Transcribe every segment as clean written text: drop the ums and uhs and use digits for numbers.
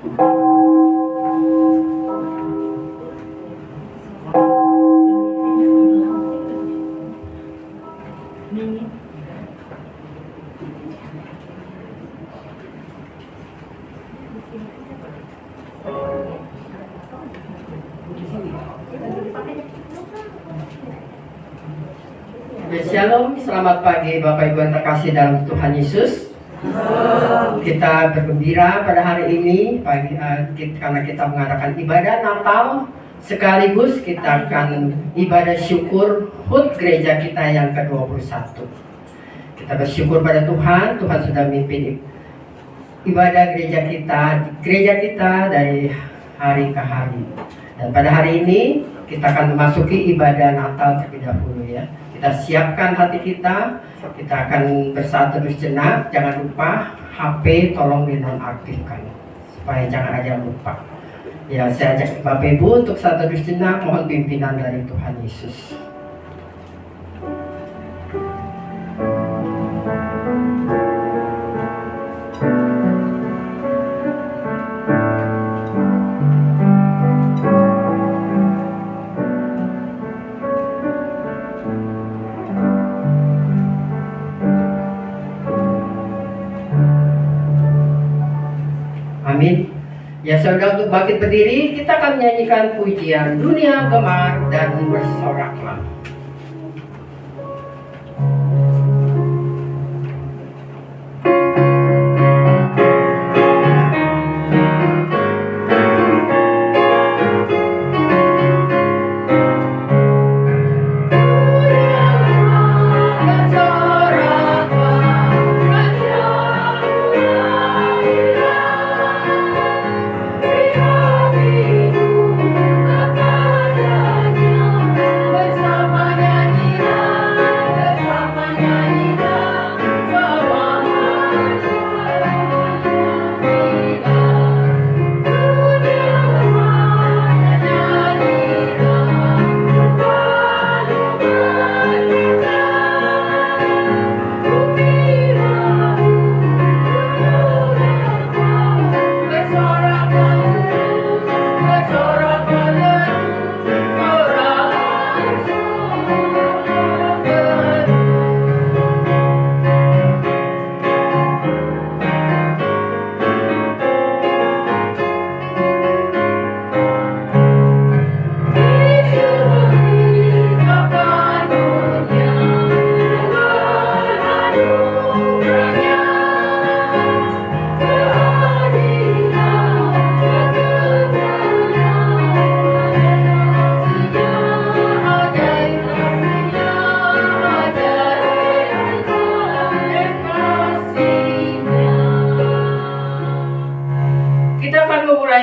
Shalom, selamat pagi Bapak Ibu yang terkasih dalam Tuhan Yesus. Kita bergembira pada hari ini karena kita mengadakan ibadah Natal, sekaligus kita akan ibadah syukur HUT gereja kita yang ke-21. Kita bersyukur pada Tuhan sudah memimpin ibadah gereja kita dari hari ke hari. Dan pada hari ini kita akan memasuki ibadah Natal terlebih dahulu ya. Kita siapkan hati kita akan bersaat teduh sejenak. Jangan lupa HP tolong dinonaktifkan supaya jangan ada yang lupa. Ya, saya ajak Bapak Ibu untuk saat teduh sejenak, mohon pimpinan dari Tuhan Yesus. Amin. Ya saudara, untuk bangkit berdiri, kita akan menyanyikan pujian Dunia Gemar dan Bersoraklah.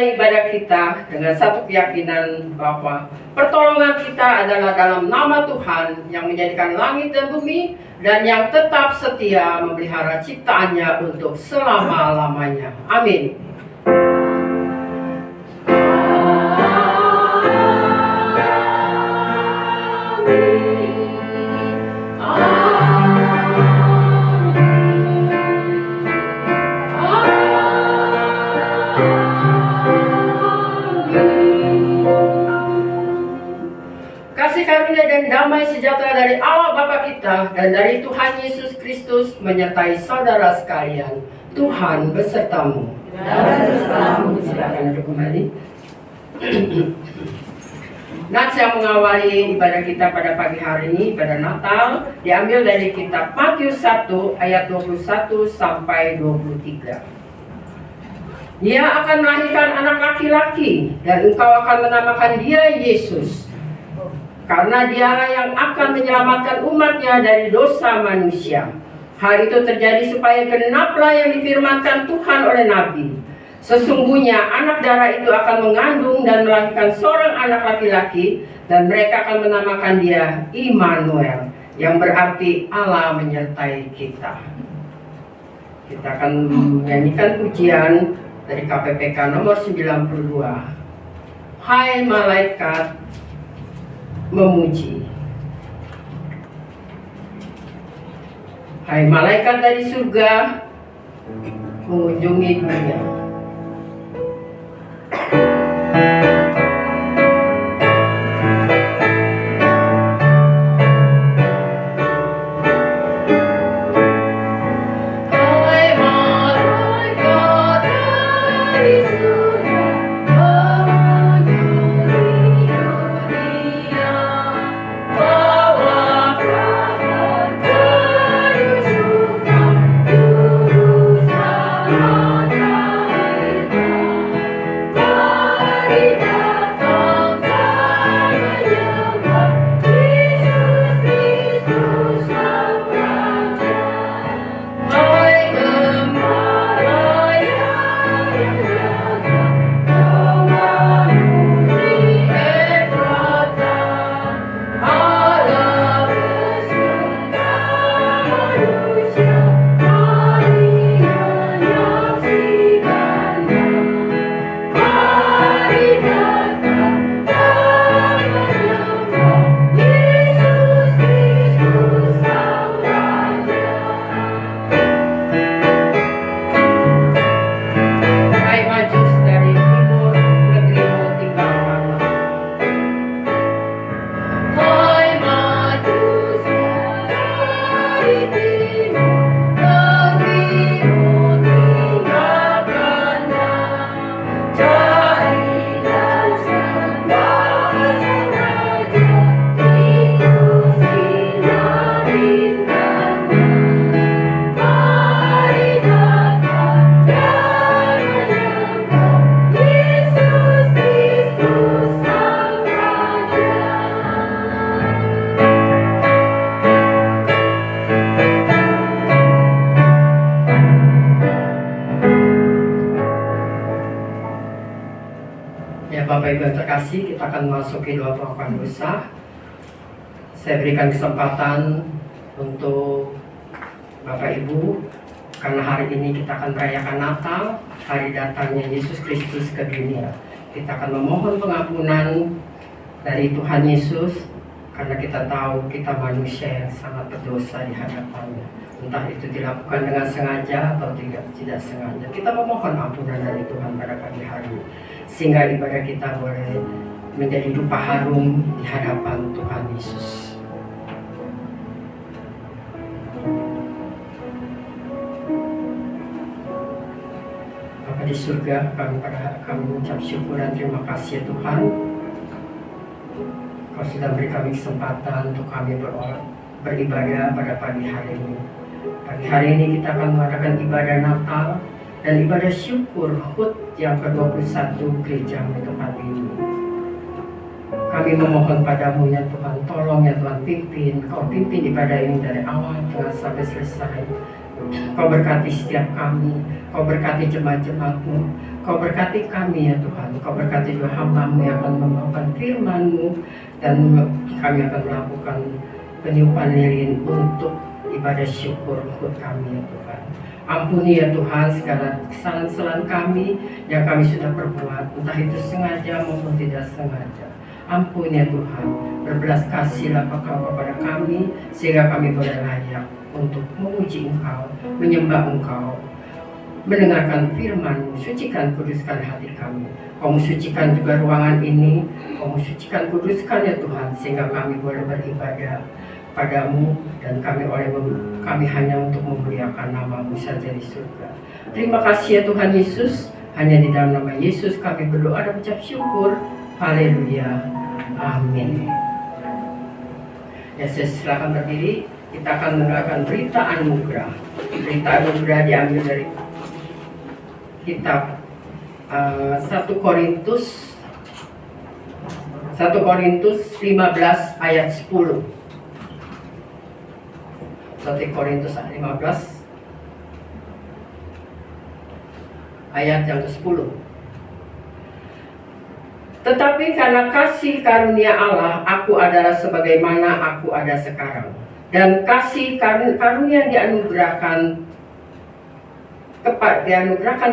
Ibadah kita dengan satu keyakinan bahwa pertolongan kita adalah dalam nama Tuhan yang menjadikan langit dan bumi dan yang tetap setia memelihara ciptaannya untuk selama-lamanya. Amin. Karunia dan damai sejahtera dari Allah Bapa kita dan dari Tuhan Yesus Kristus menyertai saudara sekalian. Tuhan besertamu. Silakan duduk kembali. Nats yang mengawali ibadah kita pada pagi hari ini, pada Natal, diambil dari kitab Matius 1 ayat 21 sampai 23. Dia akan melahirkan anak laki-laki dan engkau akan menamakan dia Yesus. Karena dialah yang akan menyelamatkan umatnya dari dosa manusia. Hal itu terjadi supaya genaplah yang difirmankan Tuhan oleh Nabi. Sesungguhnya anak darah itu akan mengandung dan melahirkan seorang anak laki-laki, dan mereka akan menamakan dia Immanuel, yang berarti Allah menyertai kita. Kita akan menyanyikan pujian dari KPPK nomor 92. Hai malaikat memuji. Hai malaikat dari surga mengunjungi dunia. Ya Bapak Ibu yang terkasih, kita akan memasuki doa pengakuan dosa. Saya berikan kesempatan untuk Bapak Ibu, karena hari ini kita akan merayakan Natal, hari datangnya Yesus Kristus ke dunia. Kita akan memohon pengampunan dari Tuhan Yesus, karena kita tahu kita manusia yang sangat berdosa di hadapannya. Entah itu dilakukan dengan sengaja atau tidak sengaja. Kita memohon ampunan dari Tuhan pada pagi hari, sehingga ibadah kita boleh menjadi dupa harum di hadapan Tuhan Yesus. Bapa di surga, kami mengucap syukur dan terima kasih ya Tuhan. Kau sudah beri kami kesempatan untuk kami beribadah pada pagi hari ini. Pagi hari ini kita akan mengadakan ibadah Natal dan ibadah syukur HUT yang ke-21 gereja tempat ini. Kami memohon padamu ya Tuhan, tolong ya Tuhan, Kau pimpin ibadah ini dari awal tengah sampai selesai. Kau berkati setiap kami, Kau berkati jemaat-jemaat-Mu, Kau berkati kami ya Tuhan, Kau berkati juga hamba-Mu yang akan membawakan firman-Mu, dan kami akan melakukan peniupan lilin untuk ibadah syukur HUT kami ya Tuhan. Ampuni ya Tuhan segala kesalahan-kesalahan kami yang kami sudah perbuat, entah itu sengaja maupun tidak sengaja. Ampuni ya Tuhan, berbelas kasihlah Kau kepada kami, sehingga kami boleh layak untuk memuji Engkau, menyembah Engkau, mendengarkan firman-Mu. Sucikan, kuduskan hati kami. Kau sucikan juga ruangan ini, Kau sucikan, kuduskan ya Tuhan, sehingga kami boleh beribadah padamu, dan kami hanya untuk memuliakan nama-Mu saja di surga. Terima kasih ya Tuhan Yesus, hanya di dalam nama Yesus kami berdoa dan ucap syukur. Haleluya, amin. Ya, saya silakan berdiri. Kita akan mendengarkan berita anugerah. Berita anugerah diambil dari kitab 1 Korintus 15 ayat 10. 1 Korintus 15 ayat yang ke-10. Tetapi karena kasih karunia Allah, aku adalah sebagaimana aku ada sekarang. Dan kasih karunia dianugerahkan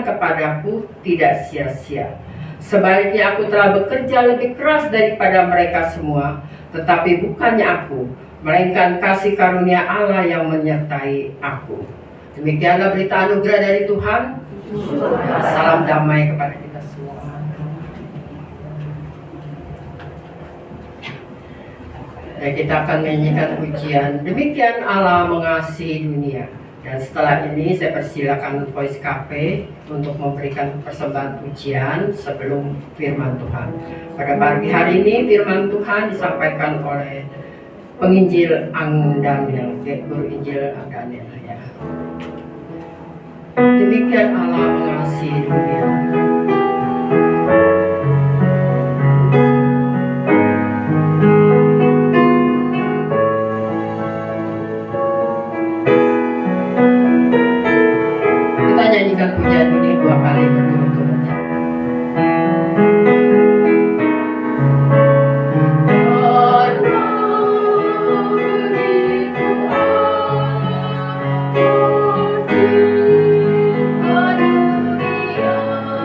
kepadaku tidak sia-sia. Sebaliknya aku telah bekerja lebih keras daripada mereka semua, tetapi bukannya aku, melainkan kasih karunia Allah yang menyertai aku. Demikianlah berita anugerah dari Tuhan. Salam damai kepada kita semua. Dan kita akan menyanyikan pujian Demikian Allah Mengasihi Dunia. Dan setelah ini saya persilakan Voice Cafe untuk memberikan persembahan pujian sebelum firman Tuhan. Pada pagi hari ini firman Tuhan disampaikan oleh penginjil Ang Daniel, guru Injil Ang Daniel ya. Demikian Allah mengasihi dunia. Kita nyanyikan pujian ini 2 kali berturut-turut ya. Dunia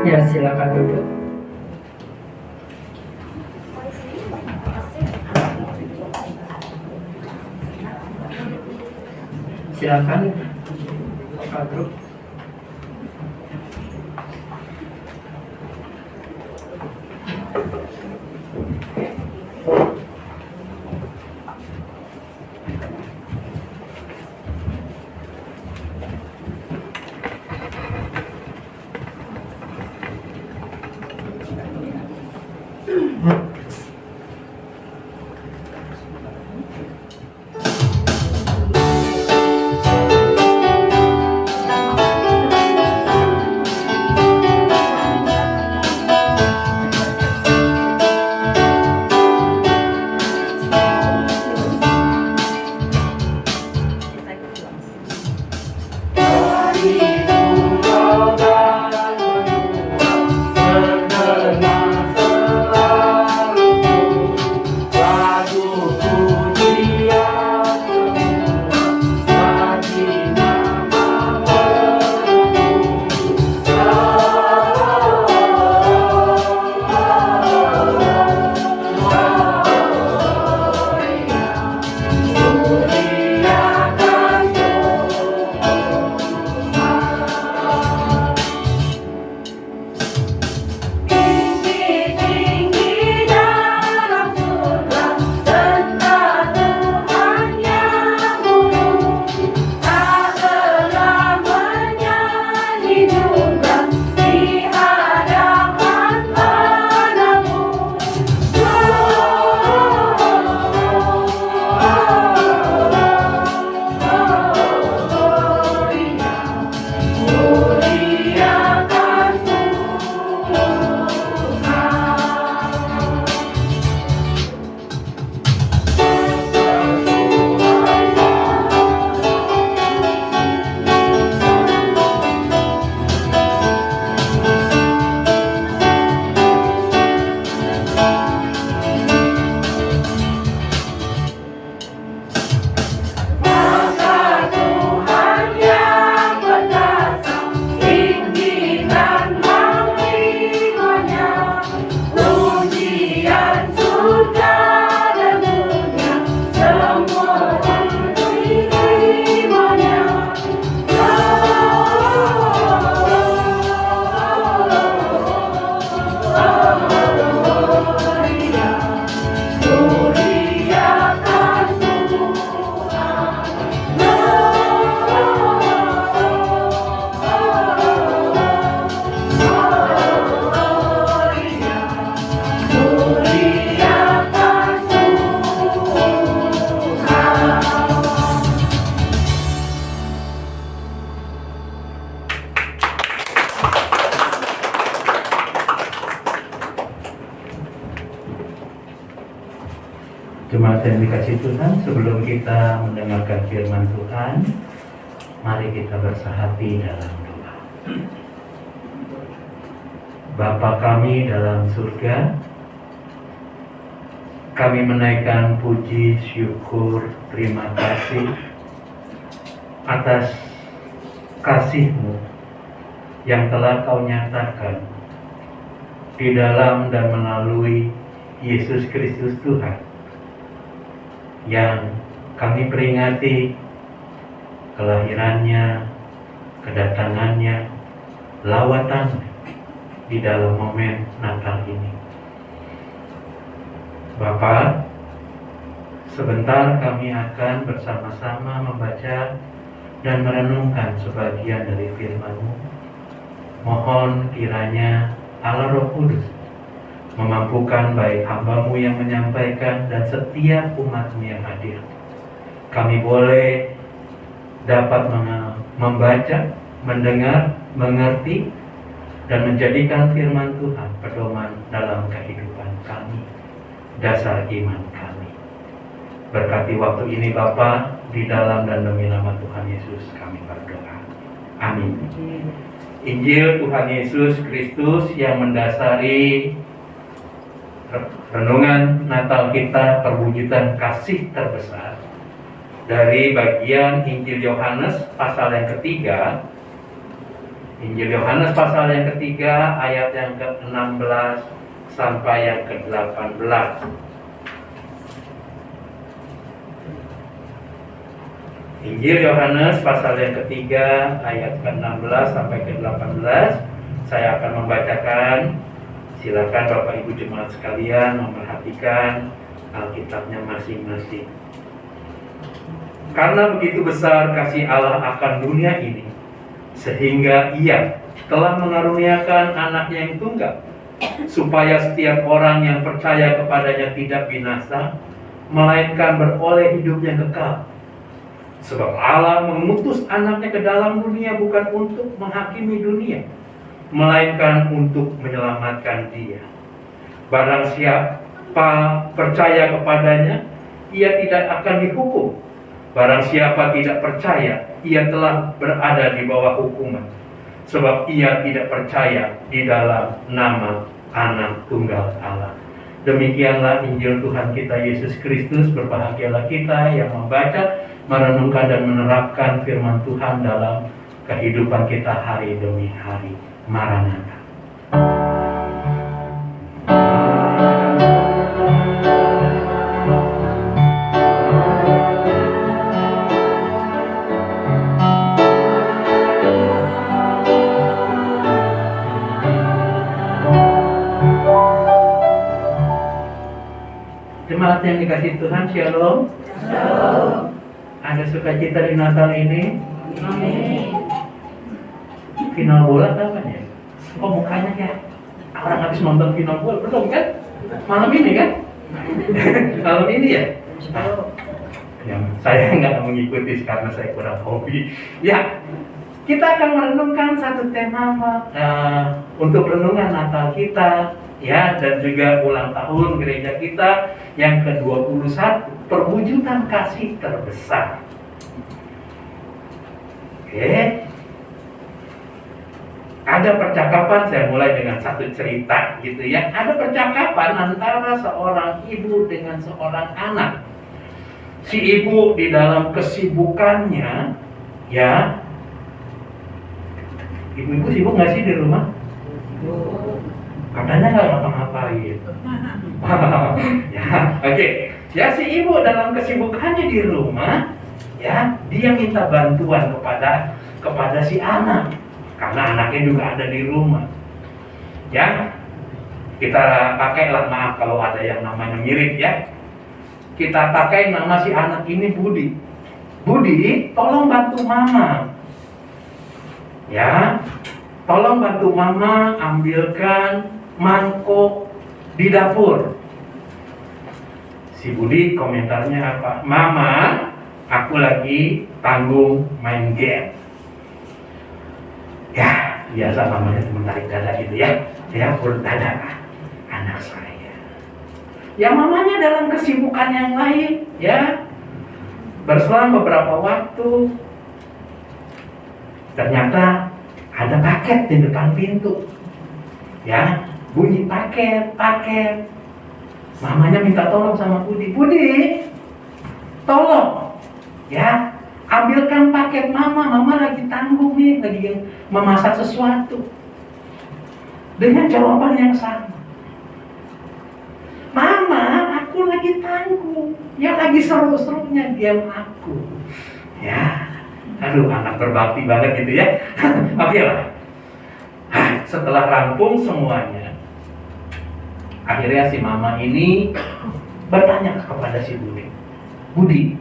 Ya, silakan duduk. Silakan, Pak Guru. Jemaat yang dikasih Tuhan, sebelum kita mendengarkan firman Tuhan, mari kita bersahati dalam doa. Bapa kami dalam surga, kami menaikkan puji, syukur, terima kasih atas kasih-Mu yang telah Kau nyatakan di dalam dan melalui Yesus Kristus Tuhan, yang kami peringati kelahirannya, kedatangannya, lawatannya di dalam momen Natal ini. Bapa, sebentar kami akan bersama-sama membaca dan merenungkan sebagian dari firman-Mu. Mohon kiranya Allah Roh Kudus memampukan baik hamba-Mu yang menyampaikan dan setiap umat-Mu yang hadir. Kami boleh dapat membaca, mendengar, mengerti, dan menjadikan firman Tuhan pedoman dalam kehidupan kami, dasar iman kami. Berkati waktu ini Bapa, di dalam dan demi nama Tuhan Yesus kami berdoa. Amin. Injil Tuhan Yesus Kristus yang mendasari renungan Natal kita, perwujudan kasih terbesar, dari bagian Injil Yohanes pasal yang ketiga Injil Yohanes pasal yang ketiga ayat yang ke-16 sampai yang ke-18. Injil Yohanes pasal yang ketiga ayat ke-16 sampai ke-18. Saya akan membacakan. Silakan Bapak Ibu jemaat sekalian memperhatikan Alkitabnya masing-masing. Karena begitu besar kasih Allah akan dunia ini, sehingga Ia telah mengaruniakan anaknya yang tunggal, supaya setiap orang yang percaya kepadanya tidak binasa, melainkan beroleh hidup yang kekal. Sebab Allah mengutus anaknya ke dalam dunia bukan untuk menghakimi dunia, melainkan untuk menyelamatkan dia. Barang siapa percaya kepadanya, ia tidak akan dihukum. Barang siapa tidak percaya, ia telah berada di bawah hukuman, sebab ia tidak percaya di dalam nama Anak Tunggal Allah. Demikianlah Injil Tuhan kita Yesus Kristus. Berbahagialah kita yang membaca, merenungkan dan menerapkan firman Tuhan dalam kehidupan kita hari demi hari. Maranatha. Jemaat yang dikasih Tuhan, Shalom. Shalom. Ada sukacita di Natal ini? Amin. Final bola kapan ya? Kok mukanya kayak orang habis nonton final bola? Belum kan? Malam ini kan? Malam ini ya? Ya, saya nggak mengikuti karena saya kurang hobi. Ya, kita akan merenungkan satu tema untuk renungan Natal kita, ya, dan juga ulang tahun gereja kita yang ke-21, perwujudan kasih terbesar. Oke. Ada percakapan, saya mulai dengan satu cerita gitu ya. Ada percakapan antara seorang ibu dengan seorang anak. Si ibu di dalam kesibukannya, ya. Ibu-ibu sibuk nggak sih di rumah? Katanya nggak ngapa-ngapain. Ya, oke. Ya, si ibu dalam kesibukannya di rumah, ya, dia minta bantuan kepada si anak, karena anaknya juga ada di rumah. Ya, kita pakailah, maaf kalau ada yang namanya mirip ya. Kita pakai nama si anak ini Budi. Budi, tolong bantu mama. Ya, tolong bantu mama ambilkan mangkok di dapur. Si Budi komentarnya apa? Mama, aku lagi tanggung main game. Ya, biasa mamanya cuma tarik dada gitu ya. Ya, urut dada anak saya. Ya, mamanya dalam kesibukan yang lain, ya. Berselang beberapa waktu, ternyata ada paket di depan pintu. Ya, bunyi paket. Mamanya minta tolong sama Budi. Budi, tolong, ya, ambilkan paket mama lagi tanggung nih, lagi memasak sesuatu. Dengan jawaban yang sama. Mama, aku lagi tanggung. Ya, lagi seru-serunya diam aku. Ya, aduh, anak berbakti banget gitu ya. Oke lah. Setelah rampung semuanya, akhirnya si mama ini bertanya kepada si Budi. Budi,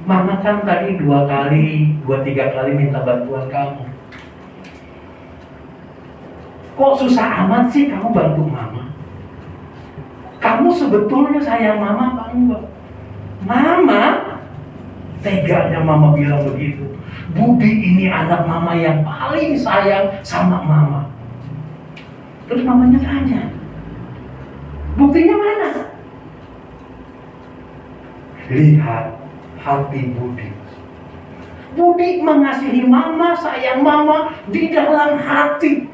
mama kan tadi 2-3 kali minta bantuan kamu. Kok susah amat sih kamu bantu mama? Kamu sebetulnya sayang mama apa enggak? Mama, teganya mama bilang begitu. Budi ini anak mama yang paling sayang sama mama. Terus mamanya tanya, buktinya mana? Lihat hati Budi. Budi mengasihi mama, sayang mama di dalam hati.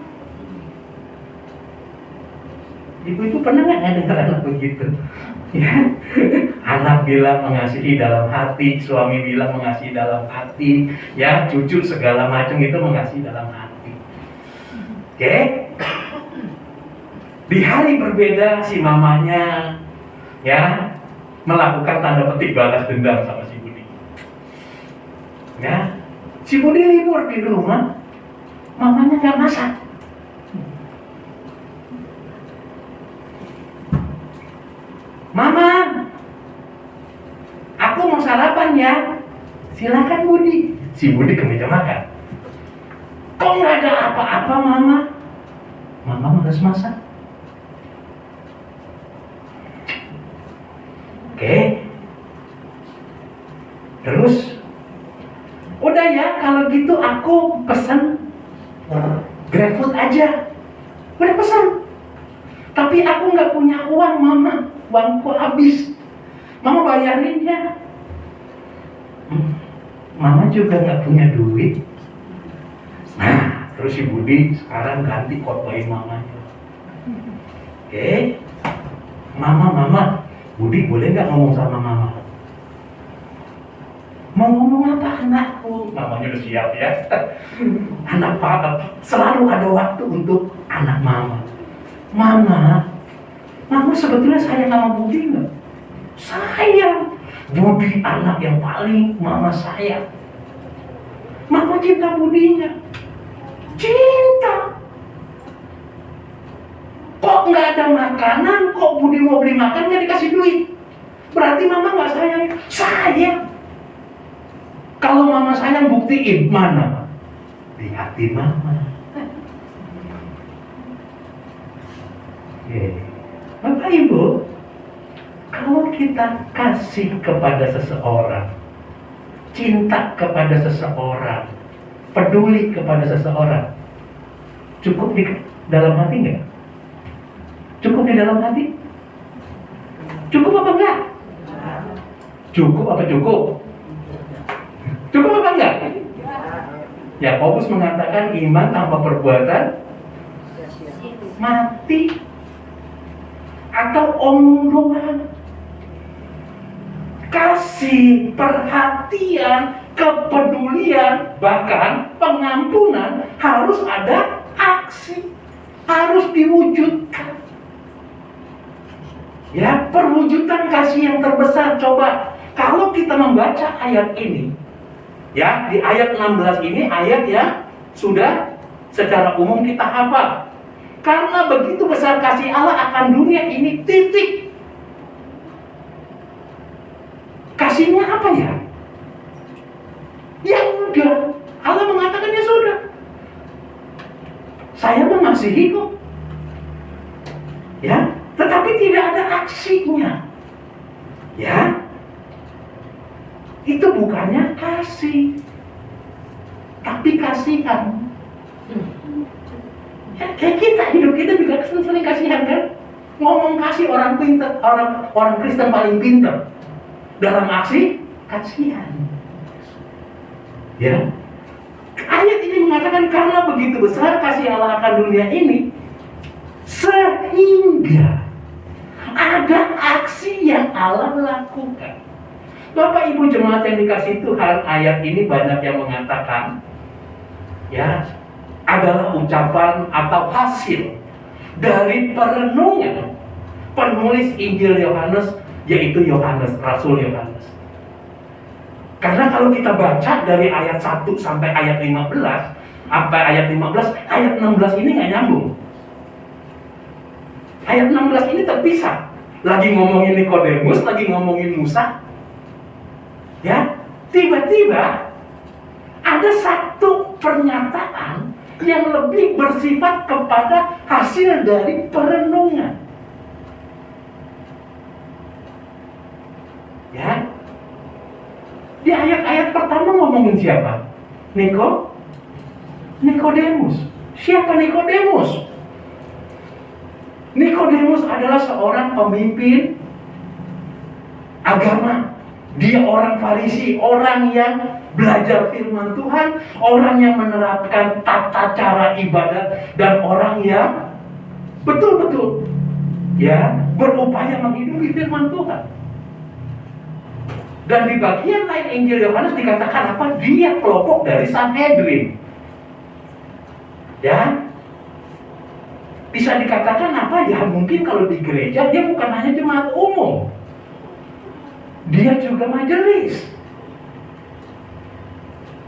Ibu itu pernah nggak dengar anak begitu? Ya, anak bilang mengasihi dalam hati, suami bilang mengasihi dalam hati, ya, cucu segala macam itu mengasihi dalam hati. Oke? Di hari berbeda si mamanya ya melakukan tanda petik balas dendam sama si Budi. Ya, si Budi libur di rumah, mamanya nggak masak. Mama, aku mau sarapan ya. Silakan Budi. Si Budi ke meja makan. Kok nggak ada apa-apa Mama? Mama malas masak. Oke. Terus, udah ya kalau gitu aku pesen GrabFood aja. Udah pesan. Tapi aku nggak punya uang Mama. Uangku habis. Mama bayarin ya. Mama juga nggak punya duit. Nah, terus si Budi sekarang ganti khotbahin mamanya. Oke, Mama, Budi boleh nggak ngomong sama Mama? Mau ngomong apa anakku? Mamanya udah siap ya. Anak papa selalu ada waktu untuk anak Mama. Mama sebetulnya sayang sama Budi nggak? Sayang. Budi anak yang paling Mama sayang. Mama cinta Budinya. Cinta. Kok nggak ada makanan? Kok Budi mau beli makan nggak dikasih duit? Berarti Mama nggak sayang. Sayang. Kalau Mama sayang buktiin mana? Di hati Mama. Bapak Ibu, kalau kita kasih kepada seseorang, cinta kepada seseorang, peduli kepada seseorang, cukup di dalam hati nggak? Cukup di dalam hati? Cukup apa enggak? Cukup apa cukup? Cukup apa enggak? Yakobus mengatakan iman tanpa perbuatan mati atau omong doang. Kasih, perhatian, kepedulian, bahkan pengampunan harus ada aksi, harus diwujudkan. Ya, perwujudan kasih yang terbesar. Coba kalau kita membaca ayat ini, ya, di ayat 16 ini ayat yang sudah secara umum kita hafal. Karena begitu besar kasih Allah akan dunia ini, titik. Kasihnya apa ya? Ya udah, Allah mengatakan ya sudah. Saya mengasihi kok. Ya, tetapi tidak ada aksinya. Ya. Itu bukannya kasih. Tapi kasihan. Ya, kayak kita, hidup kita juga sering kasihan kan? Ngomong kasih orang pintar, orang Kristen paling pintar. Dalam aksi, kasihan. Ya. Ayat ini mengatakan karena begitu besar kasih Allah akan dunia ini, sehingga ada aksi yang Allah lakukan. Bapak Ibu jemaat yang dikasihi Tuhan, ayat ini banyak yang mengatakan ya adalah ucapan atau hasil dari perenungan penulis Injil Yohanes, yaitu Yohanes, Rasul Yohanes. Karena kalau kita baca dari ayat 1 sampai ayat 15, ayat 16 ini nggak nyambung. Ayat 16 ini terpisah. Lagi ngomongin Nikodemus, lagi ngomongin Musa. Ya, tiba-tiba ada satu pernyataan yang lebih bersifat kepada hasil dari perenungan. Ya, di ayat-ayat pertama ngomongin siapa? Nikodemus. Siapa Nikodemus? Nikodemus adalah seorang pemimpin agama. Dia orang Farisi, orang yang belajar firman Tuhan, orang yang menerapkan tata cara ibadat, dan orang yang betul-betul ya berupaya menghidupi firman Tuhan. Dan di bagian lain Injil Yohanes dikatakan apa? Dia kelompok dari Sanhedrin. Ya, Bisa dikatakan apa ya? Mungkin kalau di gereja dia bukan hanya jemaat umum, dia juga majelis.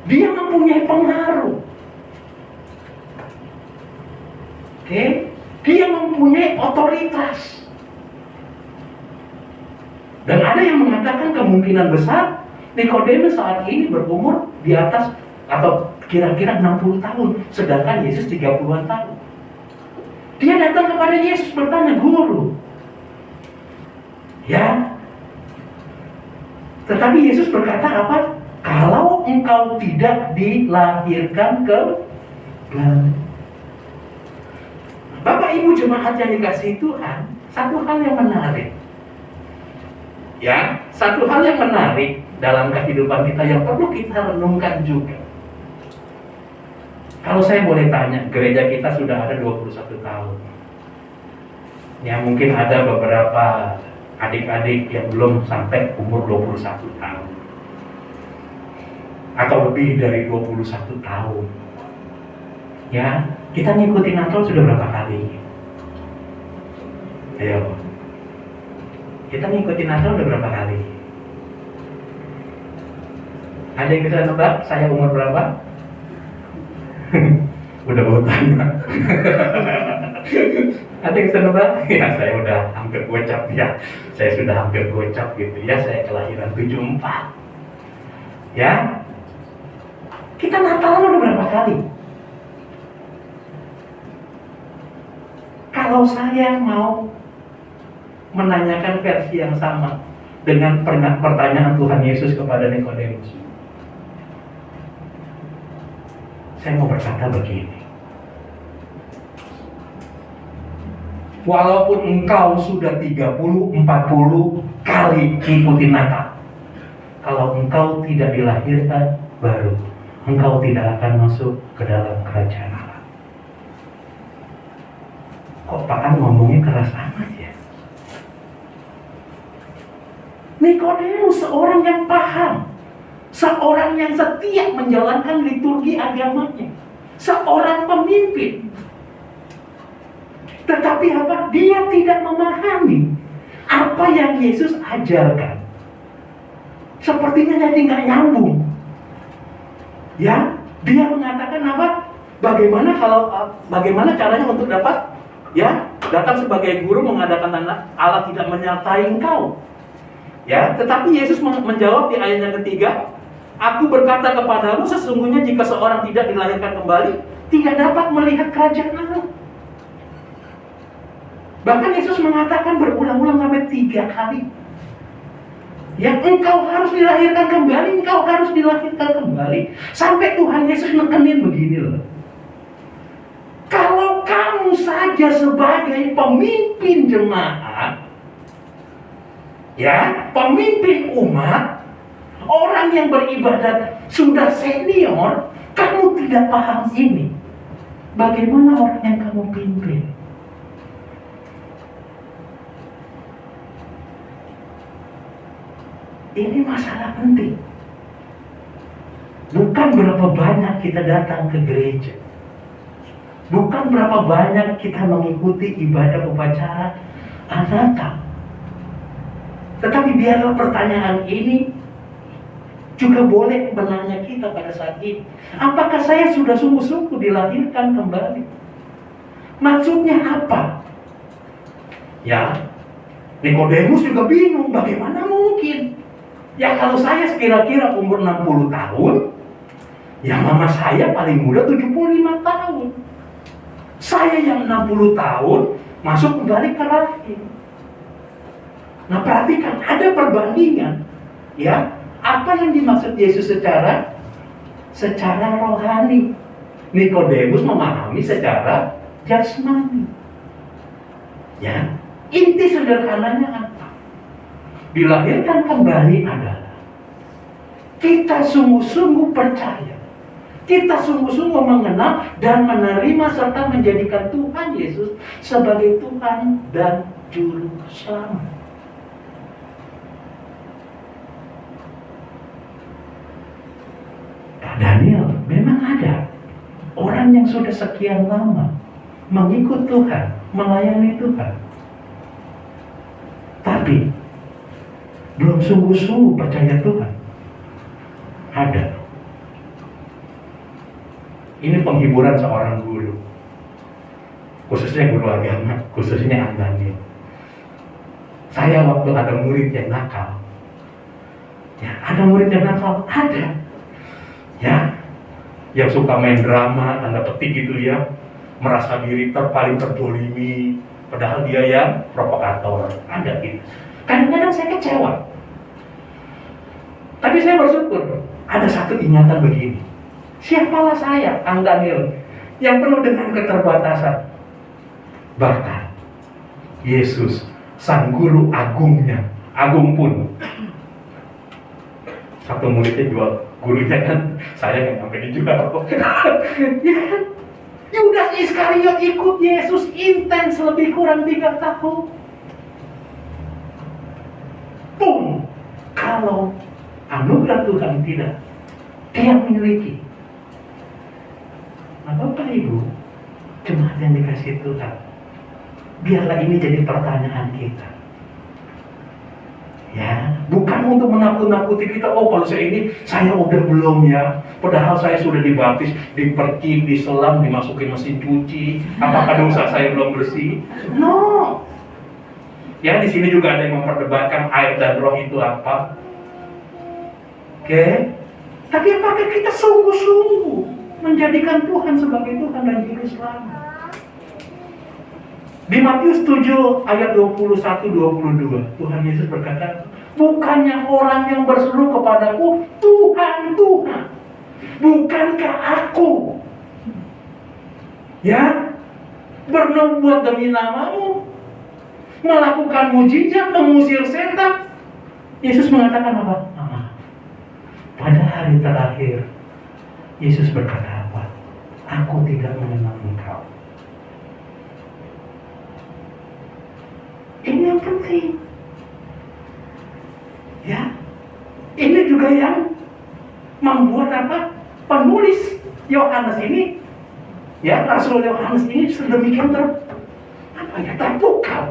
Dia mempunyai pengaruh. Oke, dia mempunyai otoritas. Dan ada yang mengatakan kemungkinan besar Nikodemus saat ini berumur di atas atau kira-kira 60 tahun, sedangkan Yesus 30-an tahun. Dia datang kepada Yesus bertanya, "Guru." Ya. Tetapi Yesus berkata apa? Kalau engkau tidak dilahirkan kembali. Bapak Ibu jemaat yang dikasihi Tuhan, satu hal yang menarik. Ya, satu hal yang menarik dalam kehidupan kita yang perlu kita renungkan juga. Kalau saya boleh tanya, gereja kita sudah ada 21 tahun. Ya, mungkin ada beberapa adik-adik yang belum sampai umur 21 tahun. Atau lebih dari 21 tahun. Ya, kita ngikutin Natal sudah berapa kali? Ayo. Kita ngikutin Natal udah berapa kali? Ada yang bisa nebak saya umur berapa? Udah mau tanya. Ada yang bisa nebak? Ya, saya udah hampir gocap ya. Saya sudah hampir gocap gitu ya. Saya kelahiran 74. Ya. Kita Natalan udah berapa kali? Kalau saya mau menanyakan versi yang sama dengan pertanyaan Tuhan Yesus kepada Nikodemus, saya mau berkata begini. Walaupun engkau sudah 30-40 kali ngikutin Natal, kalau engkau tidak dilahirkan baru, engkau tidak akan masuk ke dalam kerajaan Allah. Kok Pak An ngomongnya keras amat ya? Nikodemus seorang yang paham, seorang yang setia menjalankan liturgi agamanya, seorang pemimpin. Tetapi apa? Dia tidak memahami apa yang Yesus ajarkan. Sepertinya jadi nggak nyambung. Ya, dia mengatakan apa? Bagaimana caranya untuk dapat datang sebagai guru mengadakan tanda Allah tidak menyertai engkau. Ya, tetapi Yesus menjawab di ayat yang ketiga, "Aku berkata kepadamu, sesungguhnya jika seorang tidak dilahirkan kembali, tidak dapat melihat kerajaan Allah." Bahkan Yesus mengatakan berulang-ulang sampai 3 kali. Ya, engkau harus dilahirkan kembali, engkau harus dilahirkan kembali. Sampai Tuhan Yesus nekenin begini loh. Kalau kamu saja sebagai pemimpin jemaat, ya, pemimpin umat, orang yang beribadat sudah senior, kamu tidak paham ini. Bagaimana orang yang kamu pimpin? Ini masalah penting. Bukan berapa banyak kita datang ke gereja, bukan berapa banyak kita mengikuti ibadah upacara Natal. Tetapi biarlah pertanyaan ini juga boleh menanya kita pada saat ini. Apakah saya sudah sungguh-sungguh dilahirkan kembali? Maksudnya apa? Ya, Nikodemus juga bingung, bagaimana mungkin? Ya, kalau saya kira-kira umur 60 tahun, ya mama saya paling muda 75 tahun. Saya yang 60 tahun masuk kembali ke rahim. Nah, perhatikan, ada perbandingan. Ya, apa yang dimaksud Yesus secara rohani? Nikodemus memahami secara jasmani. Ya, inti sederhananya apa? Dilahirkan kembali adalah kita sungguh-sungguh percaya, kita sungguh-sungguh mengenal dan menerima serta menjadikan Tuhan Yesus sebagai Tuhan dan Juru Selamat. Pak Daniel, memang ada orang yang sudah sekian lama mengikut Tuhan, melayani Tuhan. Tapi belum sungguh-sungguh percaya Tuhan. Ada. Ini penghiburan seorang guru, khususnya guru agama, khususnya Andani. Saya waktu ada murid yang nakal, ada murid yang nakal, ada. Yang suka main drama, tanda petik gitu ya, merasa diri paling terdolimi, padahal dia yang provokator, ada gitu. Kadang-kadang saya kecewa. Tapi saya bersyukur, ada satu ingatan begini. Siapalah saya, Kang Daniel, yang penuh dengan keterbatasan. Bahkan Yesus, sang guru agungnya, agung pun. Satu muridnya jual gurunya kan, saya nggak sampai dijual. Ya kan? Yudas Iskariot ikut Yesus intens lebih kurang 3 tahun. Pun kalau anugerah Tuhan tidak dia miliki. Nah, Bapak Ibu, jemaat yang dikasih Tuhan, biarlah ini jadi pertanyaan kita. Ya, bukan untuk menakut-nakuti kita. Oh, kalau saya udah belum ya. Padahal saya sudah dibaptis, dipercik, diselam, dimasukin mesin cuci. Apakah dosa saya belum bersih? No. Ya, di sini juga ada yang memperdebatkan air dan roh itu apa. Oke. Tapi apakah kita sungguh-sungguh menjadikan Tuhan sebagai Tuhan dan Juru Selamat? Di Matius 7 ayat 21-22, Tuhan Yesus berkata, bukannya orang yang berseru kepadaku, Tuhan, Tuhan, bukankah aku ya bernubuat demi namamu, melakukan mujizat, mengusir setan? Yesus mengatakan apa? Pada hari terakhir Yesus berkata apa? Aku tidak mengenal engkau. Ini yang penting. Ya, ini juga yang membuat apa? Penulis Yohanes ini, ya, Rasul Yohanes ini sedemikian terpukau.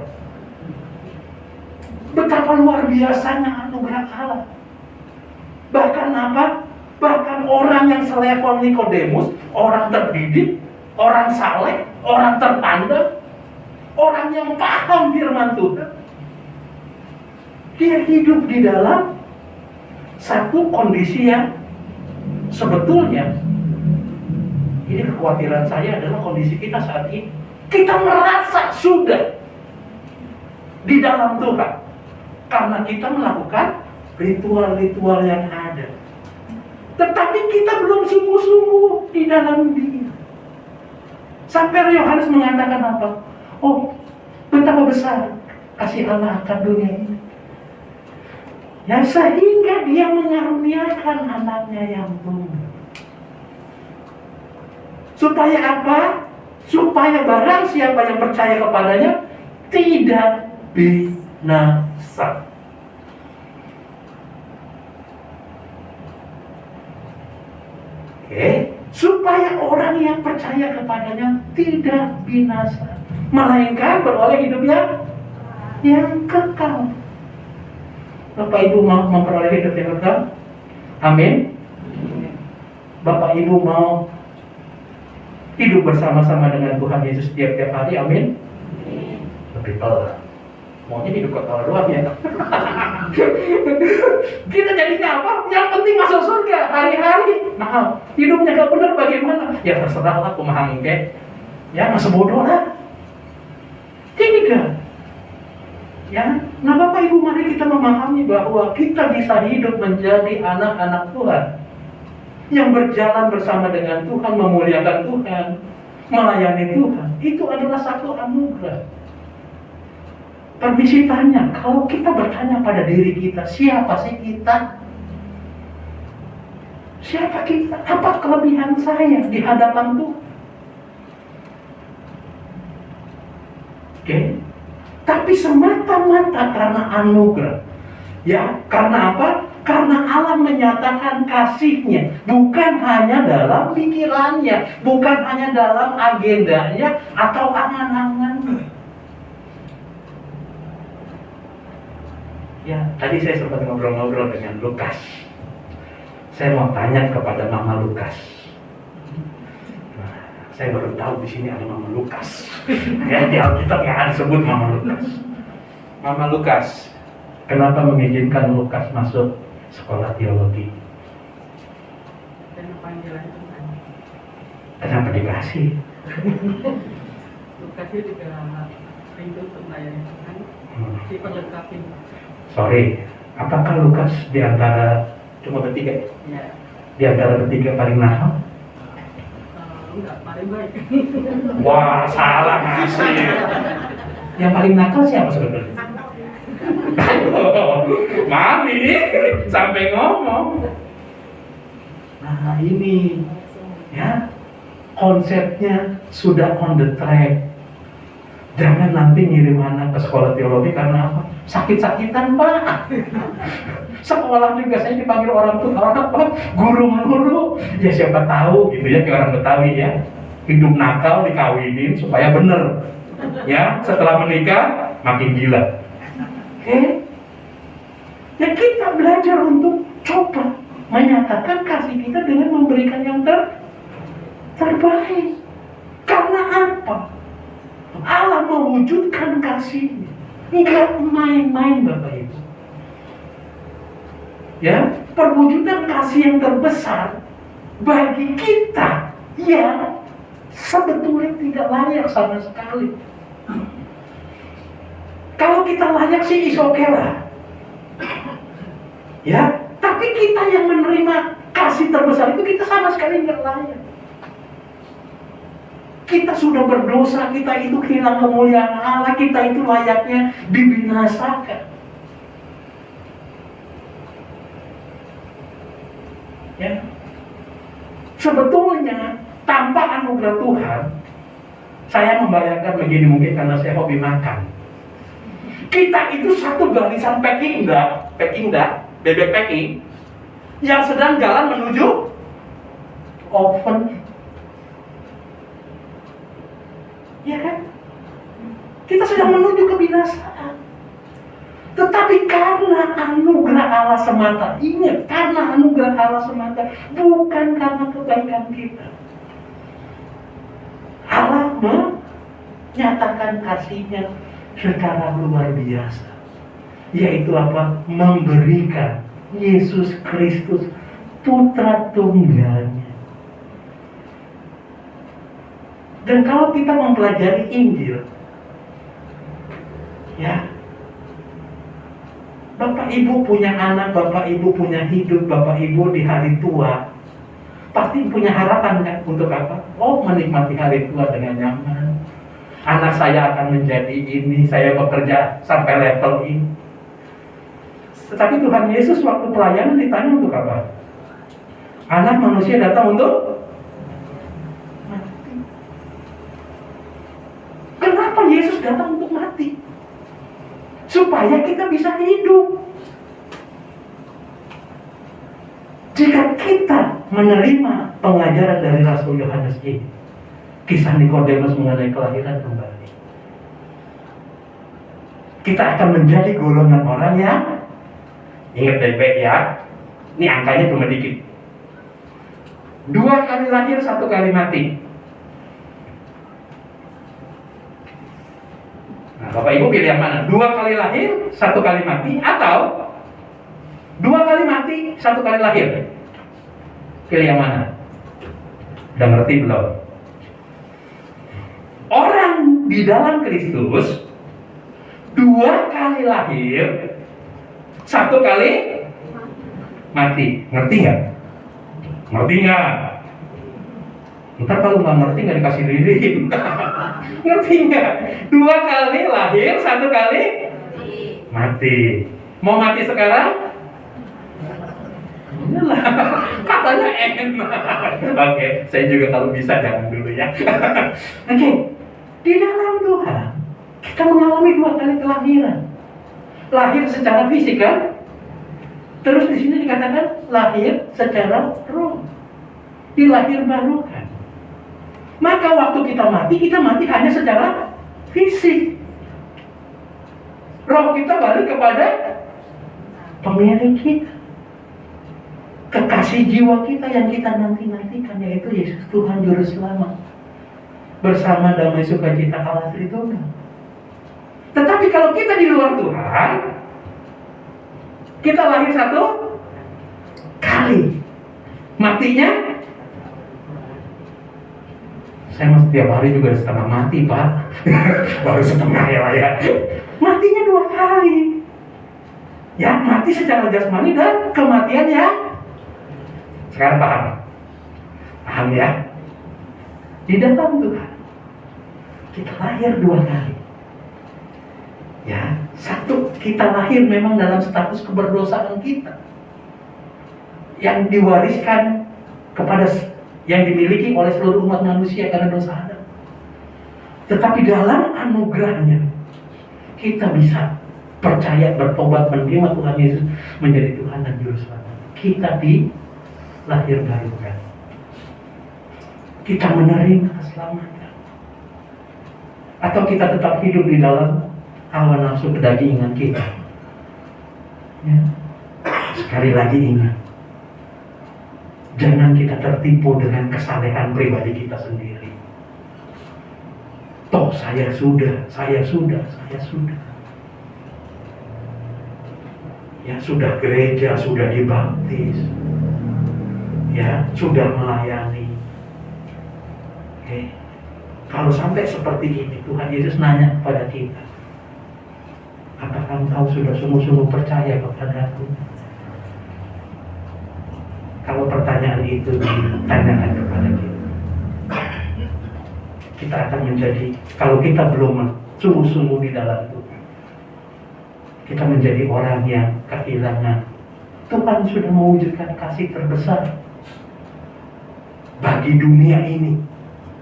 Betapa luar biasanya anugerah Allah. Bahkan apa? Bahkan orang yang selevel Nikodemus, orang terdidik, orang saleh, orang terpandang, orang yang paham firman Tuhan, dia hidup di dalam satu kondisi yang sebetulnya, ini kekhawatiran saya adalah kondisi kita saat ini. Kita merasa sudah di dalam Tuhan karena kita melakukan ritual-ritual yang ada. Tetapi kita belum sungguh-sungguh di dalam Dia. Sampai Yohanes mengatakan apa? Oh, betapa besar kasih Allah akan dunia ini. Ya, sehingga Dia mengaruniakan anaknya yang tunggal. Supaya apa? Supaya barang siapa yang percaya kepadanya tidak binasa. Supaya orang yang percaya kepadanya tidak binasa, melainkan beroleh hidup yang kekal. Bapak Ibu mau memperoleh hidup yang kekal? Amin. Bapak Ibu mau hidup bersama-sama dengan Tuhan Yesus tiap-tiap hari? Amin. Lebih pelan. Maunya hidup kekal doang ya. Kita jadinya apa? Yang penting masuk surga hari-hari. Nah, hidupnya gak benar bagaimana? Ya terserah lah, pemaham ke. Ya masa bodoh lah. Tidak. Ya, nah Bapak Ibu, mari kita memahami bahwa kita bisa hidup menjadi anak-anak Tuhan yang berjalan bersama dengan Tuhan, memuliakan Tuhan, melayani Tuhan. Itu adalah satu anugerah. Permisi tanya, kalau kita bertanya pada diri kita, siapa sih kita? Siapa kita? Apa kelebihan saya di hadapan Tuhan? Oke? Tapi semata-mata karena anugerah. Ya, karena apa? Karena Allah menyatakan kasih-Nya bukan hanya dalam pikirannya, bukan hanya dalam agendanya atau angan-angannya. Ya, tadi saya sempat ngobrol-ngobrol dengan Lukas. Saya mau tanya kepada Mama Lukas. Nah, saya baru tahu di sini ada Mama Lukas. Ya, di Alkitab nggak ada sebut Mama Lukas. Mama Lukas, kenapa mengizinkan Lukas masuk sekolah teologi? Dan panggilan Tuhan. Kenapa dikasih? Lukasnya juga rindu untuk melayani Tuhan. Diperlengkapin. Sorry, apakah Lukas di antara cuma bertiga? Ya. Di antara bertiga paling nakal? Enggak, paling baik. Wah, salah ngasih. Yang paling nakal siapa sebenarnya? Mami sampai ngomong. Nah ini ya, konsepnya sudah on the track. Jangan nanti ngirim anak ke sekolah teologi karena apa? Sakit-sakitan, Pak. Sekolah juga saya dipanggil orang apa? Guru melulu. Ya siapa tahu gitu ya, kayak orang Betawi ya. Hidup nakal dikawinin supaya bener. Ya, setelah menikah makin gila. Oke? Ya kita belajar untuk coba menyatakan kasih kita dengan memberikan yang terbaik. Karena apa? Allah mewujudkan kasih-Nya. Enggak main-main Bapak Ibu. Ya, perwujudan kasih yang terbesar bagi kita yang sebetulnya tidak layak sama sekali. Kalau kita layak sih is oke lah. Ya, tapi kita yang menerima kasih terbesar itu kita sama sekali nggak layak. Kita sudah berdosa, kita itu hilang kemuliaan Allah, kita itu layaknya dibinasakan. Ya. Sebetulnya tanpa anugerah Tuhan, saya membayangkan begini, mungkin karena saya hobi makan. Kita itu satu barisan packing dah, bebek packing yang sedang jalan menuju oven. Ya kan? Kita sedang menuju kebinasaan. Tetapi karena anugerah Allah semata, ingat, karena anugerah Allah semata, bukan karena kebaikan kita. Allah menyatakan kasih-Nya secara luar biasa. Yaitu apa? Memberikan Yesus Kristus, Putra Tunggalnya. Dan kalau kita mempelajari Injil, ya, Bapak Ibu punya anak, Bapak Ibu punya hidup, Bapak Ibu di hari tua, pasti punya harapan kan untuk apa? Oh, menikmati hari tua dengan nyaman. Anak saya akan menjadi ini, saya bekerja sampai level ini. Tetapi Tuhan Yesus waktu pelayanan ditanya untuk apa? Anak manusia datang untuk kenapa Yesus datang untuk mati? Supaya kita bisa hidup. Jika kita menerima pengajaran dari Rasul Yohanes ini, kisah Nikodemus mengenai kelahiran kembali, kita akan menjadi golongan orang yang, ingat baik-baik ya, ini angkanya cuma dikit. 2 kali lahir, 1 kali mati. Nah, Bapak Ibu pilih yang mana? 2 kali lahir, 1 kali mati, atau 2 kali mati, 1 kali lahir? Pilih yang mana? Udah ngerti belum? Orang di dalam Kristus 2 kali lahir, 1 kali mati. Ngerti nggak? Ngerti nggak? Ntar kalau nggak ngerti nggak dikasih lilin. Ngerti nggak? 2 kali lahir, 1 kali mati. Mau mati sekarang? Iyalah, katanya enak. Oke, saya juga kalau bisa jangan dulu ya. Oke, di dalam Tuhan kita mengalami 2 kali kelahiran. Lahir secara fisik kan? Terus di sini dikatakan lahir secara roh, dilahir barukan. Maka waktu kita mati hanya secara fisik. Roh kita balik kepada pemilik kita, kekasih jiwa kita yang kita nanti-nantikan, yaitu Yesus Tuhan Juru Selamat, bersama damai sukacita Allah Tritunggal. Tetapi kalau kita di luar Tuhan, kita lahir satu kali, matinya saya setiap hari juga setengah mati, Pak. Baru setengah ya. Matinya 2 kali. Ya, mati secara jasmani dan kematian ya. Sekarang paham? Paham ya? Di dalam Tuhan kita lahir 2 kali. Ya, satu, kita lahir memang dalam status keberdosaan kita yang diwariskan kepada yang dimiliki oleh seluruh umat manusia karena dosa Adam. Tetapi dalam anugerahnya kita bisa percaya, bertobat, menerima Tuhan Yesus menjadi Tuhan dan Juru Selamat. Kita dilahir barukan. Kita menerima keselamatan. Atau kita tetap hidup di dalam hawa nafsu kedagingan kita. Ya. Sekali lagi ingat, jangan kita tertipu dengan kesalehan pribadi kita sendiri. Toh saya sudah. Ya, sudah gereja, sudah dibaptis. Ya, sudah melayani. Oke. Kalau sampai seperti ini, Tuhan Yesus nanya kepada kita, apakah engkau sudah sungguh-sungguh percaya kepadaku? Kalau pertanyaan itu ditanyakan kepada kita akan menjadi, kalau kita belum sungguh-sungguh di dalam Tuhan, kita menjadi orang yang kehilangan. Tuhan sudah mewujudkan kasih terbesar bagi dunia ini.